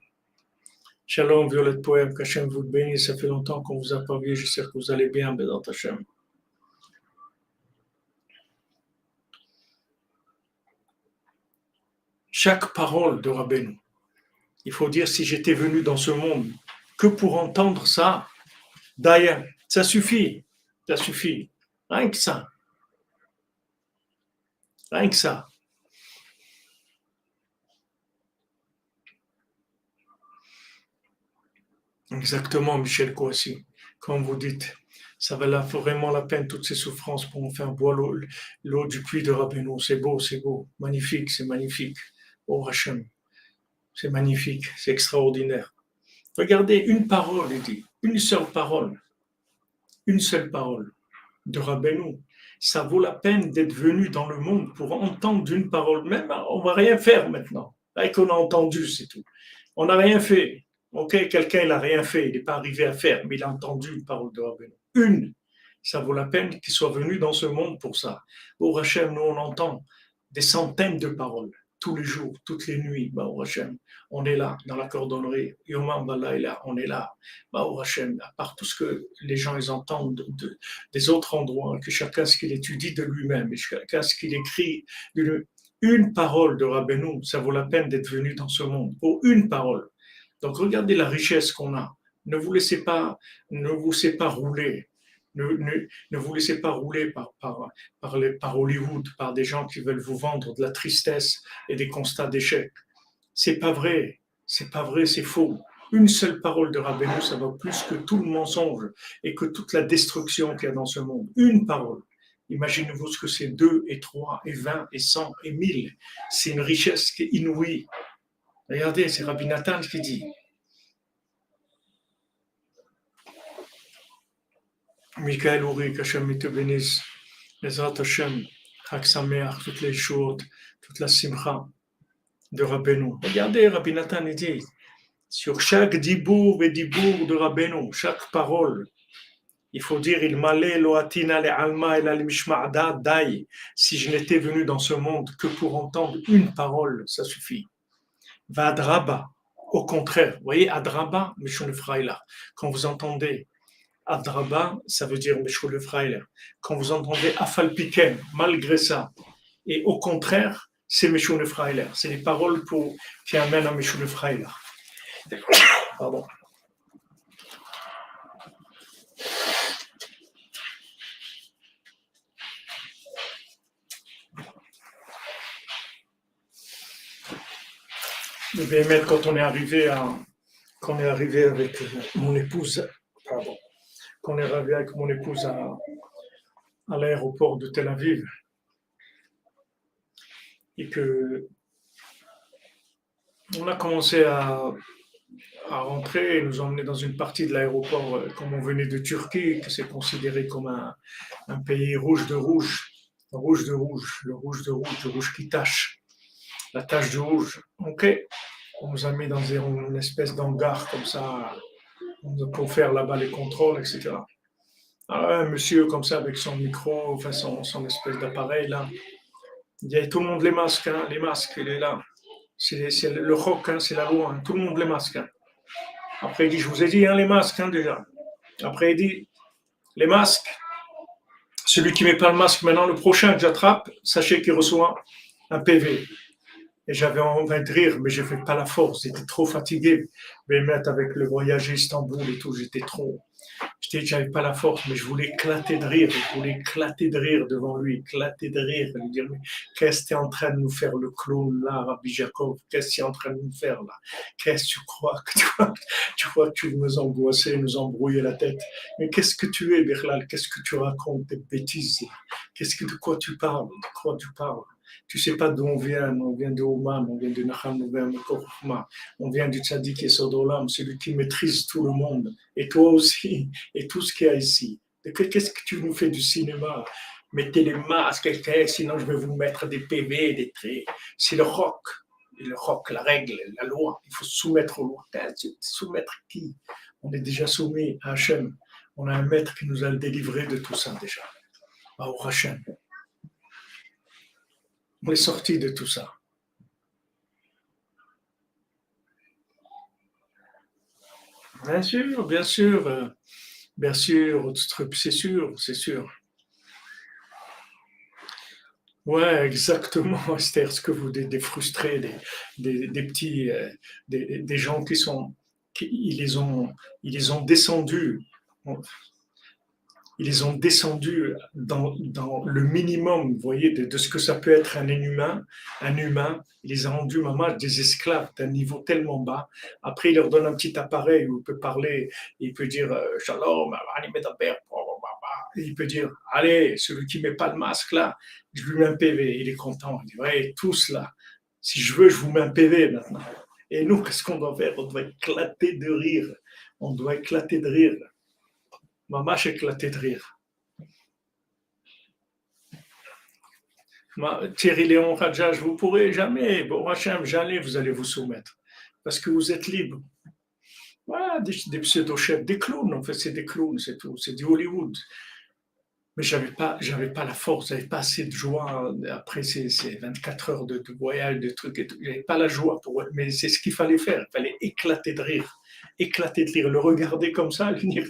A: Shalom, Violette Poème, qu'Hachem vous bénisse. Ça fait longtemps qu'on vous a pas vu, j'espère que vous allez bien, Bédant Hachem. Chaque parole de Rabbeinu. Il faut dire, si j'étais venu dans ce monde que pour entendre ça, d'ailleurs, ça suffit, rien que ça. Exactement, Michel Kouassi, comme vous dites, ça valait vraiment la peine, toutes ces souffrances pour nous faire boire l'eau du puits de Rabbeinu. C'est beau, magnifique, c'est magnifique. Oh Hachem. C'est magnifique, c'est extraordinaire. Regardez, une parole, il dit, une seule parole de Rabbeinu. Ça vaut la peine d'être venu dans le monde pour entendre une parole. Même, on ne va rien faire maintenant. Avec qu'on a entendu, c'est tout. On n'a rien fait. Ok, quelqu'un, il n'a rien fait, il n'est pas arrivé à faire, mais il a entendu une parole de Rabbeinu. Une. Ça vaut la peine qu'il soit venu dans ce monde pour ça. Au Hachem, nous, on entend des centaines de paroles. Tous les jours, toutes les nuits, on est là, dans la cordonnerie, Yomam Balayla, on est là, Hashem, à part tout ce que les gens ils entendent des autres endroits, que chacun ce qu'il étudie de lui-même, et chacun ce qu'il écrit, une parole de Rabbeinu, ça vaut la peine d'être venu dans ce monde, pour une parole. Donc regardez la richesse qu'on a, ne vous laissez pas rouler. Ne vous laissez pas rouler par Hollywood, par des gens qui veulent vous vendre de la tristesse et des constats d'échec. C'est pas vrai, c'est faux. Une seule parole de Rabbeinu, ça vaut plus que tout le mensonge et que toute la destruction qu'il y a dans ce monde. Une parole. Imaginez-vous ce que c'est 2 et 3 et 20 et 100 et 1000. C'est une richesse qui est inouïe. Regardez, c'est Rabbi Nathan qui dit. Michael Ouri, qu'Hachem te bénisse. Ezrat Hashem, Chag Sameach, toutes les choses, toute la simcha de Rabbeinu. Regardez, Rabbi Nathan dit, sur chaque dibour et dibour de Rabbeinu, chaque parole, il faut dire, il m'allait loatina le alma et la mishma'ada dai. Si je n'étais venu dans ce monde que pour entendre une parole, ça suffit. Va adraba. Au contraire, vous voyez, adraba, Mishon Freila. Quand vous entendez adraba, ça veut dire Mishon Freila. Quand vous entendez afalpiken, malgré ça, et au contraire, c'est Mishon Freila. C'est les paroles qui amènent à Mishon Freila. Pardon. Mais quand on est arrivé avec mon épouse, qu'on est arrivé avec mon épouse à l'aéroport de Tel Aviv, et que on a commencé à rentrer et nous emmener dans une partie de l'aéroport, comme on venait de Turquie, que c'est considéré comme un pays rouge de rouge, le rouge de rouge qui tache, la tache de rouge. Ok. On nous a mis dans une espèce d'hangar comme ça, pour faire là-bas les contrôles, etc. Alors, un monsieur comme ça avec son micro, enfin son espèce d'appareil là, il y a tout le monde les masques, il est là. C'est le roc, c'est la loi, tout le monde les masques. Après il dit, je vous ai dit les masques déjà. Après il dit, les masques, celui qui ne met pas le masque maintenant, le prochain que j'attrape, sachez qu'il reçoit un PV. Et j'avais envie de rire, mais je n'avais pas la force, j'étais trop fatigué. Mais avec le voyage à Istanbul et tout, j'avais pas la force, mais je voulais éclater de rire devant lui, éclater de rire, lui dire, mais qu'est-ce que tu es en train de nous faire le clown là, Rabbi Jacob, qu'est-ce que tu es en train de nous faire là? Qu'est-ce que tu crois que tu veux nous angoisser, nous embrouiller la tête? Mais qu'est-ce que tu es, Berlal? Qu'est-ce que tu racontes, des bêtises? De quoi tu parles? Tu sais pas d'où on vient de Oman, on vient de Naham, on vient de Korfma, on vient du Tzadik et Sodolam, celui qui maîtrise tout le monde, et toi aussi, et tout ce qu'il y a ici. Qu'est-ce que tu nous fais du cinéma? Mettez les masques, sinon je vais vous mettre des PV, des traits. C'est le roc, la règle, la loi. Il faut soumettre aux lois. Soumettre qui? On est déjà soumis à Hachem. On a un maître qui nous a délivré de tout ça déjà. Au Hachem. On est sorti de tout ça. Bien sûr, c'est sûr. Ouais, exactement, Esther, ce que vous dites, des frustrés, des petits, des gens ils les ont descendus. Ils les ont descendus dans le minimum, vous voyez, de ce que ça peut être un humain. Il les a rendus, maman, des esclaves d'un niveau tellement bas. Après, il leur donne un petit appareil où il peut parler, il peut dire Shalom, il peut dire allez, celui qui ne met pas le masque là, je lui mets un PV. Il est content. Il dit ouais, tous là, si je veux, je vous mets un PV maintenant. Et nous, qu'est-ce qu'on doit faire? On doit éclater de rire. Mamache éclaté de rire. Thierry Léon Radjaj, vous pourrez jamais, bon Hachem, jamais vous allez vous soumettre. Parce que vous êtes libre. Voilà, des pseudo-chefs, des clowns, en fait, c'est des clowns, c'est tout, c'est du Hollywood. Mais j'avais pas la force, j'avais pas assez de joie après ces 24 heures de voyage, de trucs et tout. J'avais pas la joie mais c'est ce qu'il fallait faire. Il fallait éclater de rire, le regarder comme ça, lui dire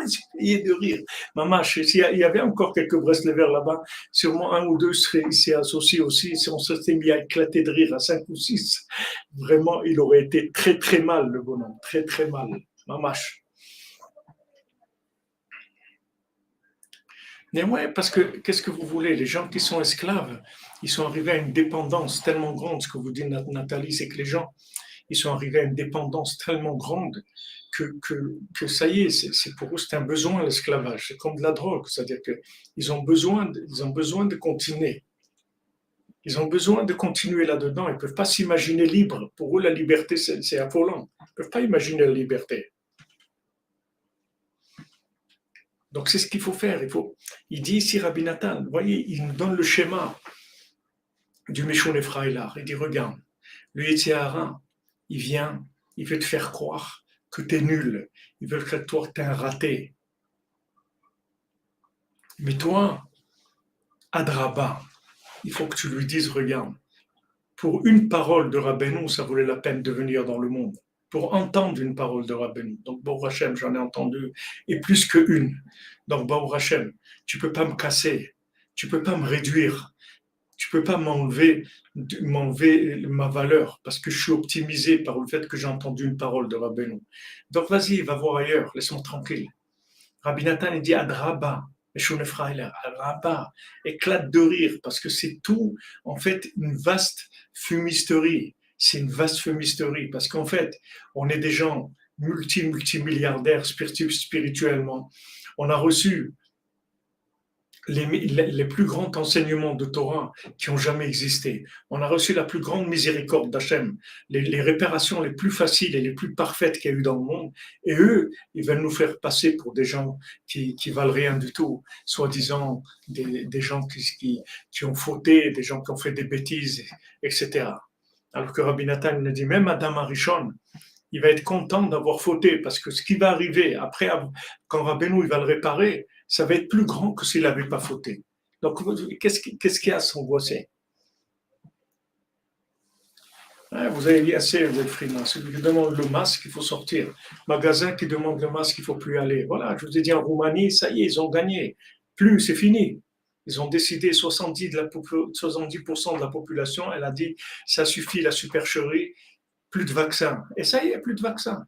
A: essayez de rire. Maman, il y avait encore quelques Breslevers là-bas, sûrement un ou deux seraient ici associés aussi. Si on s'était mis à éclater de rire à 5 ou 6, vraiment, il aurait été très très mal, le bonhomme, très très mal. Mamache. Mais ouais, parce que qu'est-ce que vous voulez? Les gens qui sont esclaves, ils sont arrivés à une dépendance tellement grande. Ce que vous dites, Nathalie, c'est que les gens, ils sont arrivés à une dépendance tellement grande que ça y est, pour eux, c'est un besoin, l'esclavage. C'est comme de la drogue, c'est-à-dire ils ont besoin de continuer. Ils ont besoin de continuer là-dedans. Ils ne peuvent pas s'imaginer libres. Pour eux, la liberté, c'est affolant. Ils ne peuvent pas imaginer la liberté. Donc, c'est ce qu'il faut faire. Il dit ici, Rabbi Nathan, vous voyez, il nous donne le schéma du Méchon Ephraïlar. Il dit, regarde, le Yetziara, il vient, il veut te faire croire que tu es nul. Il veut que toi, tu es un raté. Mais toi, Adraba, il faut que tu lui dises, regarde, pour une parole de Rabbeinu, ça valait la peine de venir dans le monde. Pour entendre une parole de Rabbeinu. Donc, Baruch Hashem, j'en ai entendu, et plus qu'une. Donc, Baruch Hashem, tu ne peux pas me casser, tu ne peux pas me réduire, tu ne peux pas m'enlever ma valeur, parce que je suis optimisé par le fait que j'ai entendu une parole de Rabbeinu. Donc, vas-y, va voir ailleurs, laisse-moi tranquille. Rabbi Nathan, il dit Adraba, Adraba, éclate de rire, parce que c'est tout, en fait, une vaste fumisterie. C'est une vaste fumisterie, parce qu'en fait, on est des gens multimilliardaires spirituellement. On a reçu les plus grands enseignements de Torah qui ont jamais existé. On a reçu la plus grande miséricorde d'Hachem, les réparations les plus faciles et les plus parfaites qu'il y a eu dans le monde. Et eux, ils veulent nous faire passer pour des gens qui valent rien du tout, soi-disant des gens qui ont fauté, des gens qui ont fait des bêtises, etc. Alors que Rabbi Nathan nous dit, même Adam Arishon, il va être content d'avoir fauté, parce que ce qui va arriver après, quand Rabbeinu il va le réparer, ça va être plus grand que s'il n'avait pas fauté. Donc, qu'est-ce qu'il y a à s'angoisser? Vous avez dit assez, vous êtes freelance. Celui qui demande le masque, il faut sortir. Magasin qui demande le masque, il ne faut plus aller. Voilà, je vous ai dit en Roumanie, ça y est, ils ont gagné. Plus, c'est fini. Ils ont décidé, 70% de la population, elle a dit, ça suffit la supercherie, plus de vaccins. Et ça y est, plus de vaccins.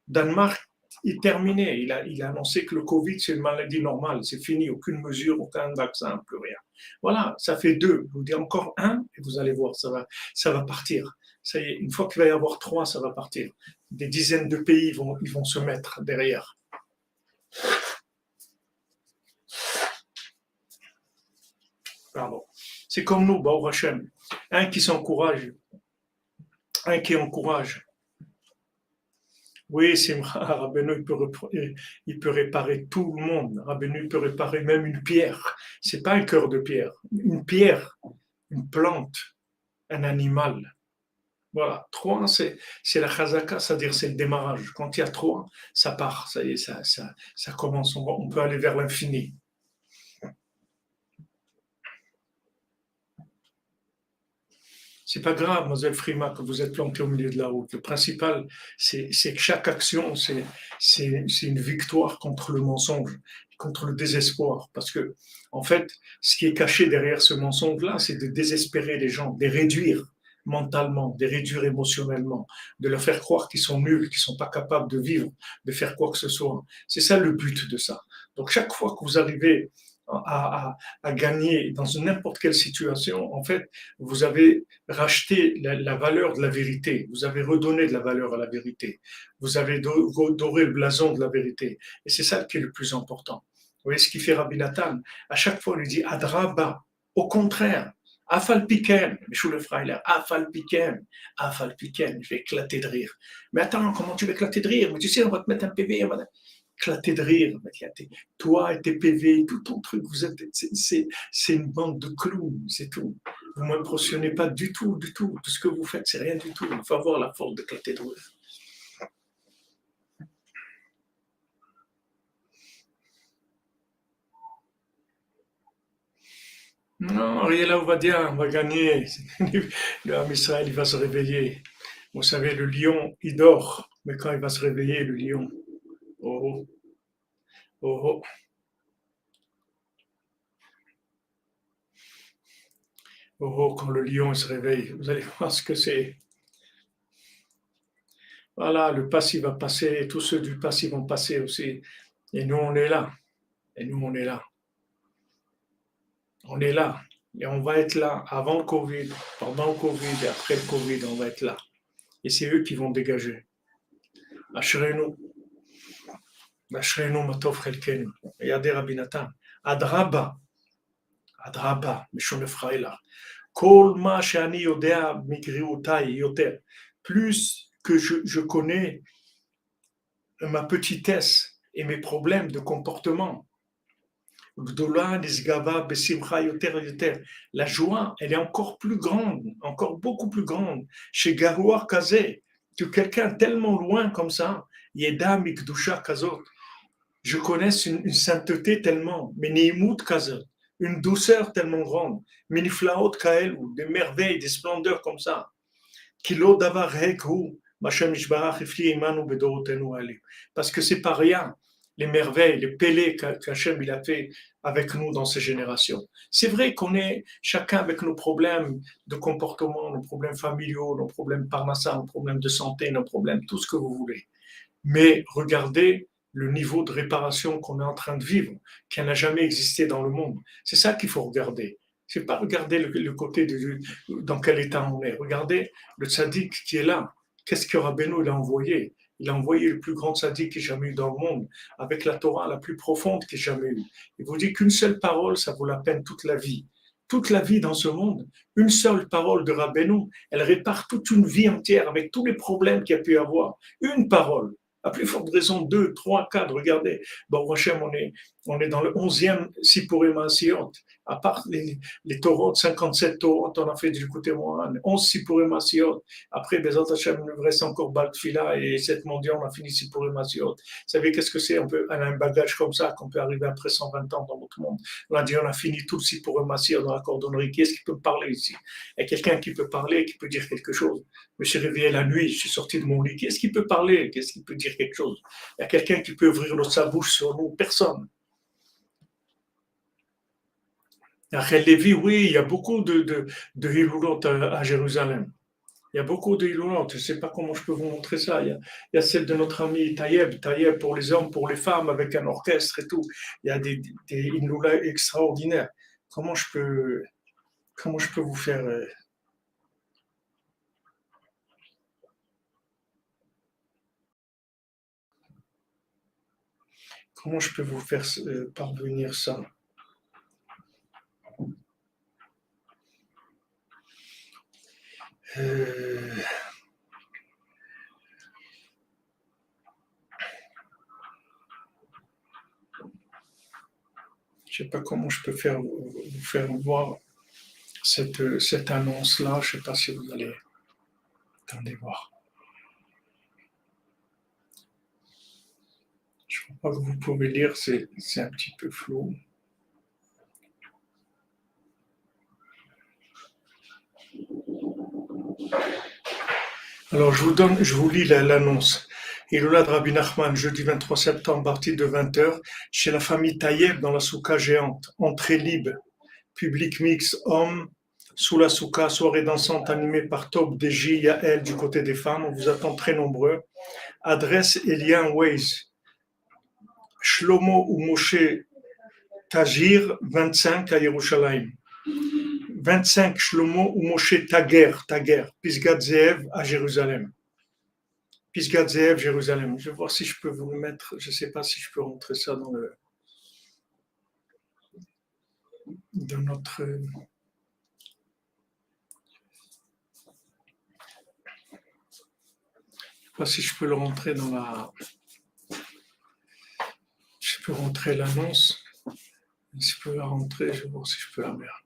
A: Danemark est terminé. Il a annoncé que le Covid, c'est une maladie normale. C'est fini. Aucune mesure, aucun vaccin, plus rien. Voilà, ça fait 2. Je vous dis encore 1 et vous allez voir, ça va partir. Ça y est, une fois qu'il va y avoir 3, ça va partir. Des dizaines de pays ils vont se mettre derrière. Pardon. C'est comme nous, Baruch Hashem. Un qui s'encourage, un qui encourage. Oui, Simcha, Rabbeinu, il peut réparer tout le monde. Rabbeinu, il peut réparer même une pierre. C'est pas un cœur de pierre. Une pierre, une plante, un animal. Voilà. 3, c'est la chazaka, c'est-à-dire c'est le démarrage. Quand il y a 3, ça part. Ça y est, ça commence. On peut aller vers l'infini. C'est pas grave, Mademoiselle Frima, que vous êtes planté au milieu de la route. Le principal, c'est que chaque action, c'est une victoire contre le mensonge, contre le désespoir. Parce que, en fait, ce qui est caché derrière ce mensonge-là, c'est de désespérer les gens, de les réduire mentalement, de les réduire émotionnellement, de leur faire croire qu'ils sont nuls, qu'ils sont pas capables de vivre, de faire quoi que ce soit. C'est ça le but de ça. Donc, chaque fois que vous arrivez à gagner dans n'importe quelle situation, en fait, vous avez racheté la valeur de la vérité, vous avez redonné de la valeur à la vérité, vous avez doré le blason de la vérité. Et c'est ça qui est le plus important. Vous voyez ce qu'il fait Rabbi Nathan? À chaque fois, il lui dit Adraba, au contraire. Afal piken, Michou le Freiler, Afal piken, je vais éclater de rire. Mais attends, comment tu vas éclater de rire? Mais tu sais, on va te mettre un PV, on va éclater de rire. Toi et tes PV, tout ton truc, c'est une bande de clowns, c'est tout. Vous ne m'impressionnez pas du tout, du tout. Tout ce que vous faites, c'est rien du tout. Il faut avoir la force d'éclater de rire. Non, Ariel Ovadia, on va gagner. Le Ham Israël, il va se réveiller. Vous savez, le lion, il dort. Mais quand il va se réveiller, le lion, oh, oh, oh, oh, oh, quand le lion il se réveille, vous allez voir ce que c'est. Voilà, le passé va passer, tous ceux du passé vont passer aussi. Et nous, on est là. Et nous, on est là. On est là. Et on va être là avant le Covid, pendant le Covid et après le Covid, on va être là. Et c'est eux qui vont dégager. Ashrenu, Ashrenu Matov Chelkenu. Regardez Rabbi Nathan. Adraba, Adraba, Mishon Efraïla. Kol ma she'ani yodea migriutai yoter. Plus que je connais ma petitesse et mes problèmes de comportement. La joie, elle est encore plus grande, encore beaucoup plus grande chez Garouar Kazé, que quelqu'un tellement loin comme ça, Yeda Mikdusha Kazot. Je connais une sainteté tellement, Menimut Kazot, une douceur tellement grande, Meniflaot Kael, des merveilles, des splendeurs comme ça. Kilo Davar Hekhu, parce que c'est pas rien, les merveilles, les pélés qu'Hachem il a fait avec nous dans ces générations. C'est vrai qu'on est chacun avec nos problèmes de comportement, nos problèmes familiaux, nos problèmes parnassa, nos problèmes de santé, nos problèmes, tout ce que vous voulez. Mais regardez le niveau de réparation qu'on est en train de vivre, qui n'a jamais existé dans le monde. C'est ça qu'il faut regarder. C'est pas regarder le côté dans quel état on est. Regardez le tzaddik qui est là. Qu'est-ce que Rabbeinu il a envoyé? Il a envoyé le plus grand tzaddik qu'il ait jamais eu dans le monde, avec la Torah la plus profonde qu'il ait jamais eue. Il vous dit qu'une seule parole, ça vaut la peine toute la vie. Toute la vie dans ce monde, une seule parole de Rabbeinu, elle répare toute une vie entière avec tous les problèmes qu'il y a pu y avoir. Une parole. À plus forte raison, 2, 3, 4, regardez. Bon, Hachem, on est dans le 11e Sipurim Asiyot. À part les Torot, 57 Torot, on a fait du côté moi, 11 Sipurim Asiyot. Après, Bezat Hachem, il nous reste encore Baltfila et 7 mondiaux, on a fini Sipurim Asiyot. Vous savez qu'est-ce que c'est? On a un bagage comme ça qu'on peut arriver après 120 ans dans notre monde. On a dit, on a fini tout le Sipurim Asiyot dans la cordonnerie. Qui est-ce qui peut me parler ici? Il y a quelqu'un qui peut parler, qui peut dire quelque chose. Je me suis réveillé la nuit, je suis sorti de mon lit. Qu'est-ce qui peut parler? Qu'est-ce qui peut dire quelque chose? Il y a quelqu'un qui peut ouvrir sa bouche sur nous? Personne. Rachel Lévi, oui, il y a beaucoup de Hilulot à Jérusalem. Il y a beaucoup de Hilulot. Je ne sais pas comment je peux vous montrer ça. Il y a celle de notre ami Tayeb pour les hommes, pour les femmes, avec un orchestre et tout. Il y a des Hilulot extraordinaires. Comment je peux vous faire... Comment je peux vous faire parvenir ça? Je ne sais pas comment je peux vous faire voir cette annonce-là. Je ne sais pas si vous allez... Attendez voir. Je ne crois pas que vous pouvez lire, c'est un petit peu flou. Alors, je vous lis l'annonce. Ilula de Rabbi Nachman, jeudi 23 septembre, partie de 20h, chez la famille Tayeb dans la souka géante. Entrée libre, public mix, hommes, sous la souka, soirée dansante animée par Top DJ, Yael du côté des femmes. On vous attend très nombreux. Adresse et lien Waze. Shlomo ou Moshe Tagir, 25 à Yerushalayim. 25 Shlomo ou Moshe Tager, Pisgat Zeev à Jérusalem. Pisgat Zeev, Jérusalem. Je vais voir si je peux vous le mettre. Je ne sais pas si je peux rentrer ça dans notre. Je ne sais pas si je peux le rentrer dans la. Je peux rentrer l'annonce. Si je peux la rentrer, je vais voir si je peux la mettre.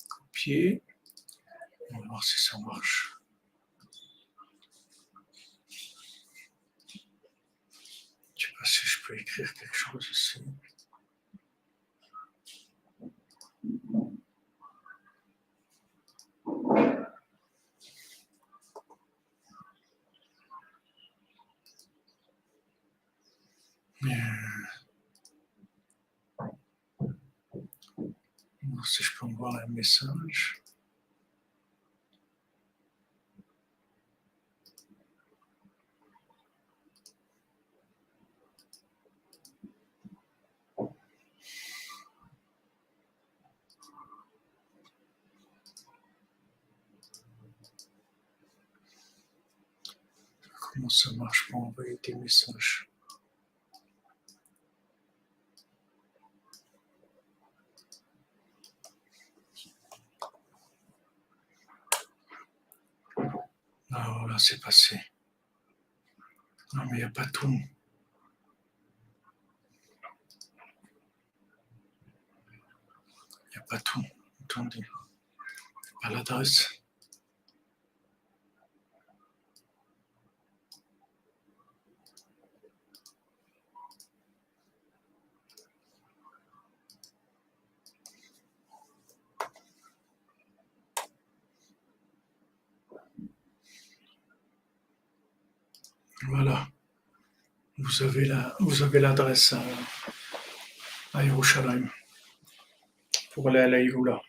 A: Copier. On va voir si ça marche. Je ne sais pas si je peux écrire quelque chose ici. si je peux envoyer un message. Comment ça marche pour envoyer des messages? Ah voilà, c'est passé. Non, mais il n'y a pas tout. Il n'y a pas tout. Attendez. Pas l'adresse. Voilà. Vous avez l'adresse à Yerushalayim pour aller à la Iloula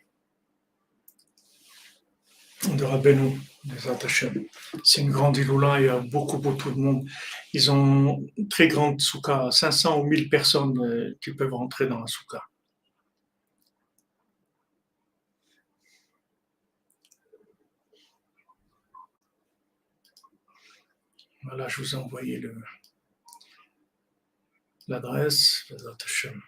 A: de Rabbeinu, des Hashem. C'est une grande Iloula, il y a beaucoup de monde. Ils ont une très grande soukha, 500 ou 1000 personnes qui peuvent rentrer dans la soukha. Voilà, je vous ai envoyé l'adresse, des Hashem.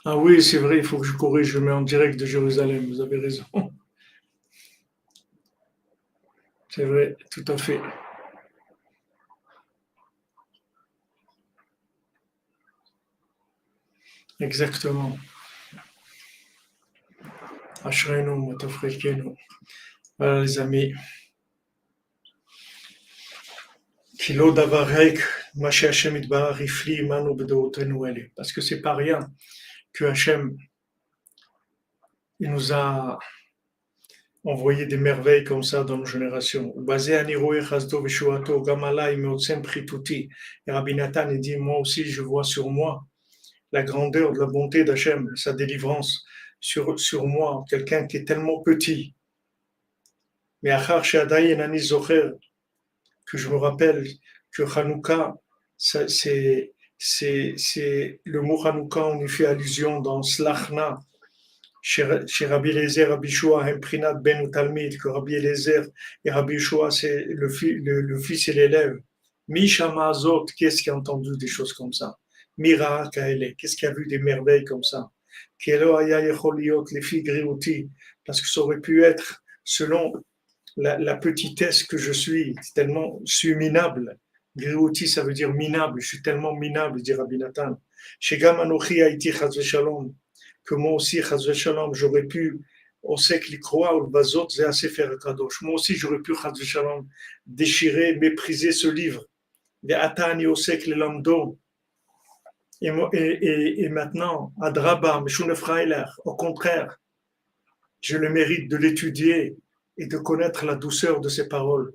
A: Ah oui, c'est vrai, il faut que je corrige, je mets en direct de Jérusalem, vous avez raison. C'est vrai, tout à fait. Exactement. Ashreinu, Matofrekenu. Voilà les amis. Kilo davarek, Mashe Hashem itbarach ifli imanu b'dootenu ele. Parce que c'est pas rien que Hashem il nous a envoyé des merveilles comme ça dans nos générations. Basé à Niroé Chasdo Veshuato Gamala Imeotsem Prituti. Et Rabbi Nathan dit moi aussi je vois sur moi la grandeur de la bonté d'Hachem, sa délivrance sur moi, quelqu'un qui est tellement petit. Mais Achar Shadai Enani Zocher, que je me rappelle que Hanouka, c'est le mot Hanouka, on y fait allusion dans Slachna, chez Rabbi Eliezer, Rabbi Shua, Hemprinat Ben ou Talmid, que Rabbi Eliezer et Rabbi Shua, c'est le fils et l'élève. Mishama Azot, qu'est-ce qui a entendu des choses comme ça? Mira Kaele, qu'est-ce qui a vu des merveilles comme ça? Kelo Aya Yecholiot, les filles Griouti, parce que ça aurait pu être selon la petitesse que je suis, tellement je suis minable. Griouti, ça veut dire minable, je suis tellement minable, dit Rabbi Nathan. Chez Gamanochi Haïti Chazve Shalom, que moi aussi, Chazve Shalom, j'aurais pu, on sait que les croix ou le bazot, c'est assez faire kadosh. Moi aussi, j'aurais pu, Chazve Shalom, déchirer, mépriser ce livre. Les Atani Osek les Lamdo. Et maintenant, Adraba, Meshunefrailer, au contraire, je le mérite de l'étudier et de connaître la douceur de ses paroles.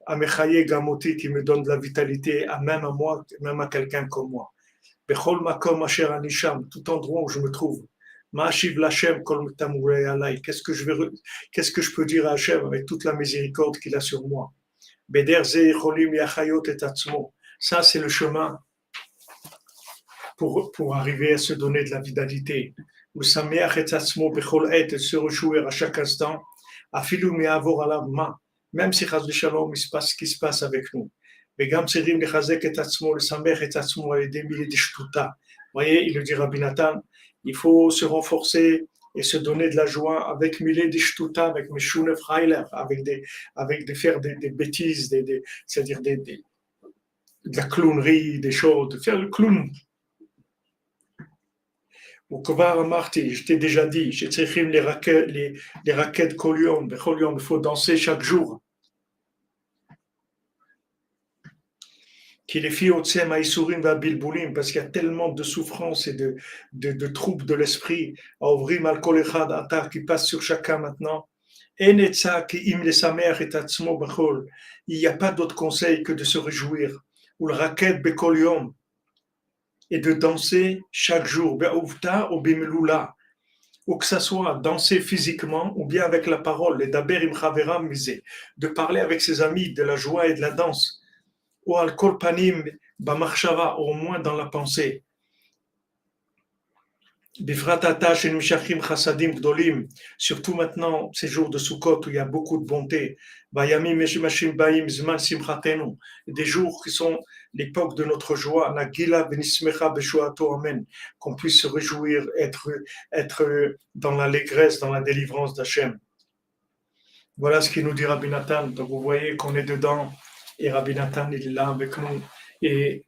A: Amechaye Gamoti qui me donne de la vitalité, même à moi, même à quelqu'un comme moi. Bechol Makom Asher Anisham, tout endroit où je me trouve. Ma'ashiv Lachem Kol Tamurei Alay. Qu'est-ce que je peux dire à Hachem avec toute la miséricorde qu'il a sur moi? Beder Ze Cholim Yachayot et Atzmo. Ça, c'est le chemin pour arriver à se donner de la vitalité. Ou Sameach et Atzmo Bechol Et, se réjouir à chaque instant. Afilu Me'avor Alavma. Même si Chaz Shalom, il se passe ce qui se passe avec nous. וגם צריכים לחזק את עצמו, לשמח את עצמו על ידי מילי דשטותה. Voyez, il le dit Rabbi Nathan, il faut se renforcer et se donner de la joie avec milé d'ishtuta, avec Meshunef Heiler, avec faire des bêtises, c'est-à-dire de la clownerie, des choses, de faire le clown. Ou Kovar Marti, je t'ai déjà dit, j'ai צריכים les raquettes Kolion, il faut danser chaque jour. qu'il est fi otsem aïsourim va bilboulim, parce qu'il y a tellement de souffrances et de troubles de l'esprit, à ouvrir al kol echad atar qui passe sur chacun maintenant. En etza ki im le samer et atzmo bechol. Il n'y a pas d'autre conseil que de se réjouir. Ou le raket bekol yom, et de danser chaque jour, be'uvta ou bimeloula, ou que ça soit danser physiquement ou bien avec la parole, les daber im chaveram misé, de parler avec ses amis de la joie et de la danse, ou al kol panim b'machshava, au moins dans la pensée. Bifratata chez Mishachim Chassadim Gdolim, surtout maintenant, ces jours de Sukkot où il y a beaucoup de bonté. Bayamim Meshimashim Baim Zman Simchatenu, des jours qui sont l'époque de notre joie. Nagila Benismecha Beshuato Amen, qu'on puisse se réjouir, être dans l'allégresse, dans la délivrance d'Hachem. Voilà ce qu'il nous dit Rabbi Nathan. Donc vous voyez qu'on est dedans et Rabbi Nathan il est là avec nous. Et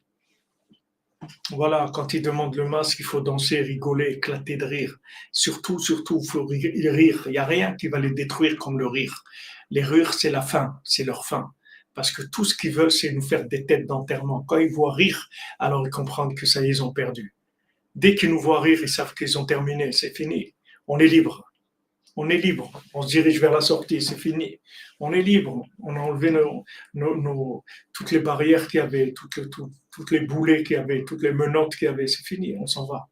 A: voilà, quand il demande le masque, il faut danser, rigoler, éclater de rire. Surtout, il faut rire. Il n'y a rien qui va les détruire comme le rire. Les rires, c'est la fin, c'est leur fin. Parce que tout ce qu'ils veulent, c'est nous faire des têtes d'enterrement. Quand ils voient rire, alors ils comprennent que ça y est, ils ont perdu. Dès qu'ils nous voient rire, ils savent qu'ils ont terminé, c'est fini. On est libre. On est libre. On se dirige vers la sortie, c'est fini. On est libre. On a enlevé toutes les barrières qu'il y avait, toutes les boulets qu'il y avait, toutes les menottes qu'il y avait. C'est fini, on s'en va.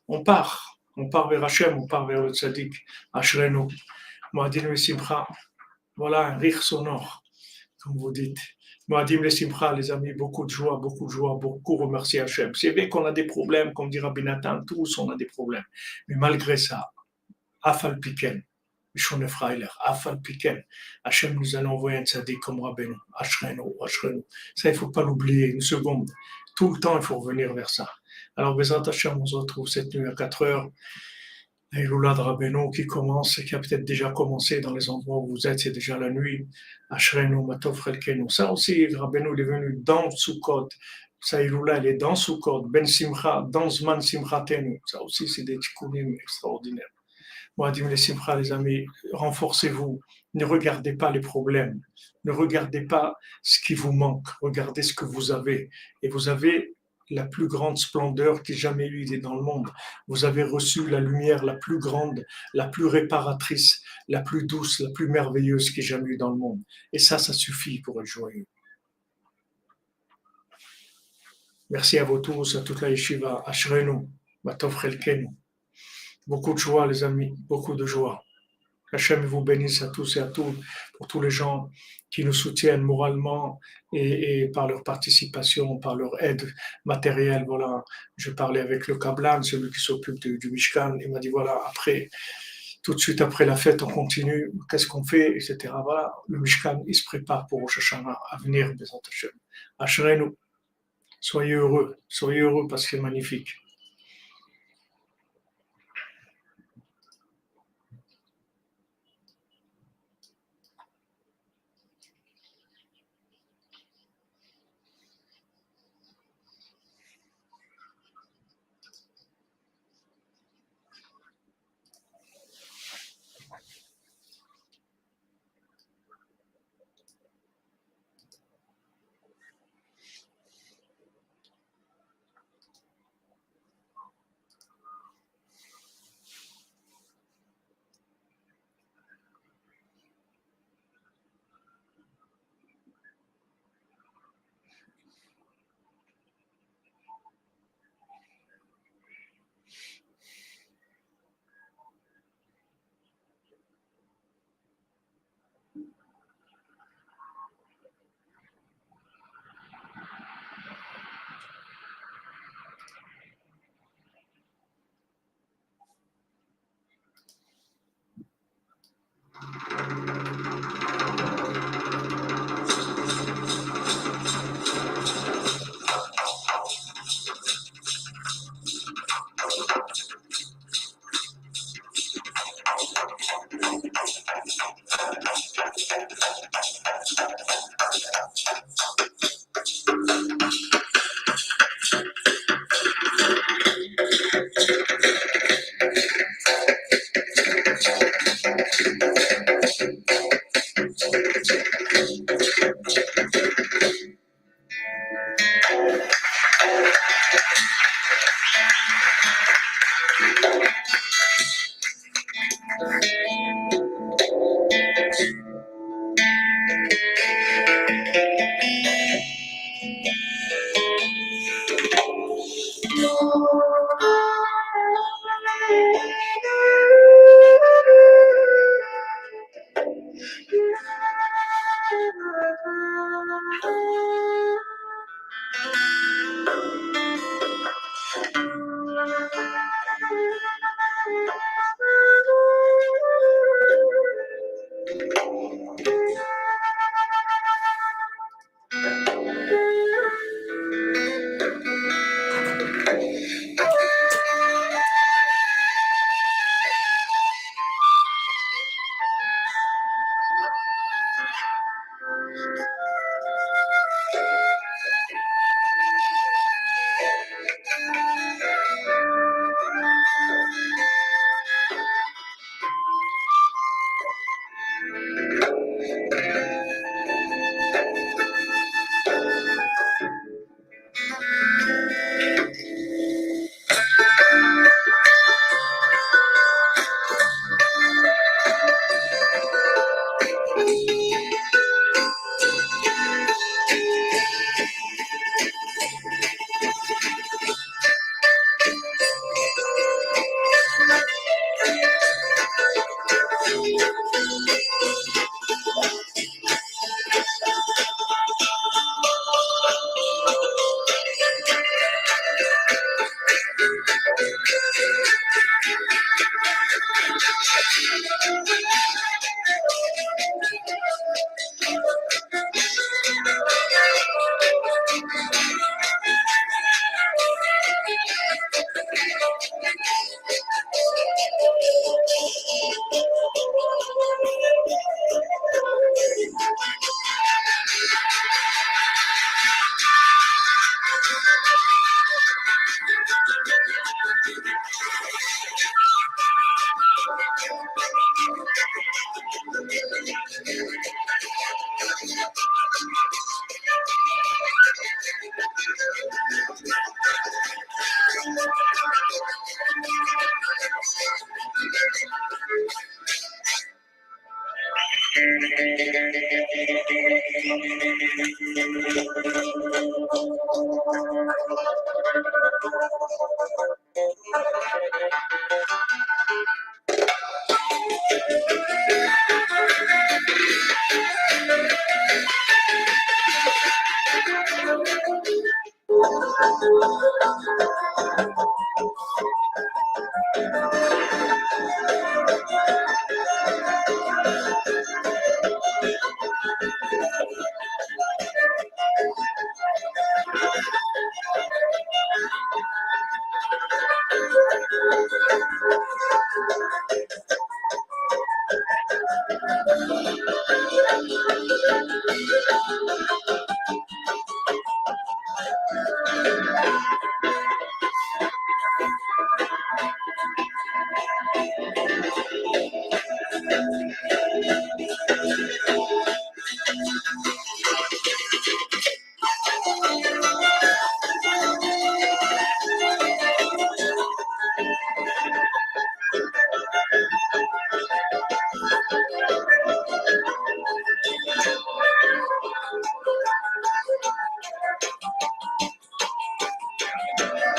A: On part. On part vers Hachem, on part vers le tzaddik. Ashrenu. Moadim le Simcha. Voilà un rire sonore, comme vous dites. Moadim le Simcha, les amis, beaucoup de joie, beaucoup remercier Hachem. C'est vrai qu'on a des problèmes, comme dit Rabbi Nathan, tous on a des problèmes. Mais malgré ça, Afal Piken. Shone Freiler, Afal Piken, Hachem nous a envoyé un tzaddik comme Rabbeinu, Ashrenu, Ashrenu. Ça, il ne faut pas l'oublier, une seconde. Tout le temps, il faut revenir vers ça. Alors, Bezrat Hachem, on se retrouve cette nuit à 4 heures. L'Iloula de Rabbeinu qui commence et qui a peut-être déjà commencé dans les endroits où vous êtes, c'est déjà la nuit. Ashrenu, Matov Chelkenu. Ça aussi, Rabbeinu, il est venu dans Sukkot. Ça, Iloula, elle est dans Sukkot. Ben Simcha, dans Zman Simchatenu. Ça aussi, c'est des tikkunim extraordinaires. Moadim les Simcha, les amis, renforcez-vous. Ne regardez pas les problèmes. Ne regardez pas ce qui vous manque. Regardez ce que vous avez. Et vous avez la plus grande splendeur qui ait jamais eu dans le monde. Vous avez reçu la lumière la plus grande, la plus réparatrice, la plus douce, la plus merveilleuse qui ait jamais eu dans le monde. Et ça suffit pour être joyeux. Merci à vous tous, à toute la yeshiva. Ashrenu, Matov Chelkenu. Beaucoup de joie, les amis, beaucoup de joie. Hachem vous bénisse à tous et à toutes, pour tous les gens qui nous soutiennent moralement et par leur participation, par leur aide matérielle. Voilà, je parlais avec le Kablan, celui qui s'occupe du Mishkan, il m'a dit voilà, après, tout de suite après la fête, on continue, qu'est-ce qu'on fait, etc. Voilà, le Mishkan, il se prépare pour Rosh Hashanah à venir, Bezat Hashem. Ashrenu, soyez heureux parce que c'est magnifique.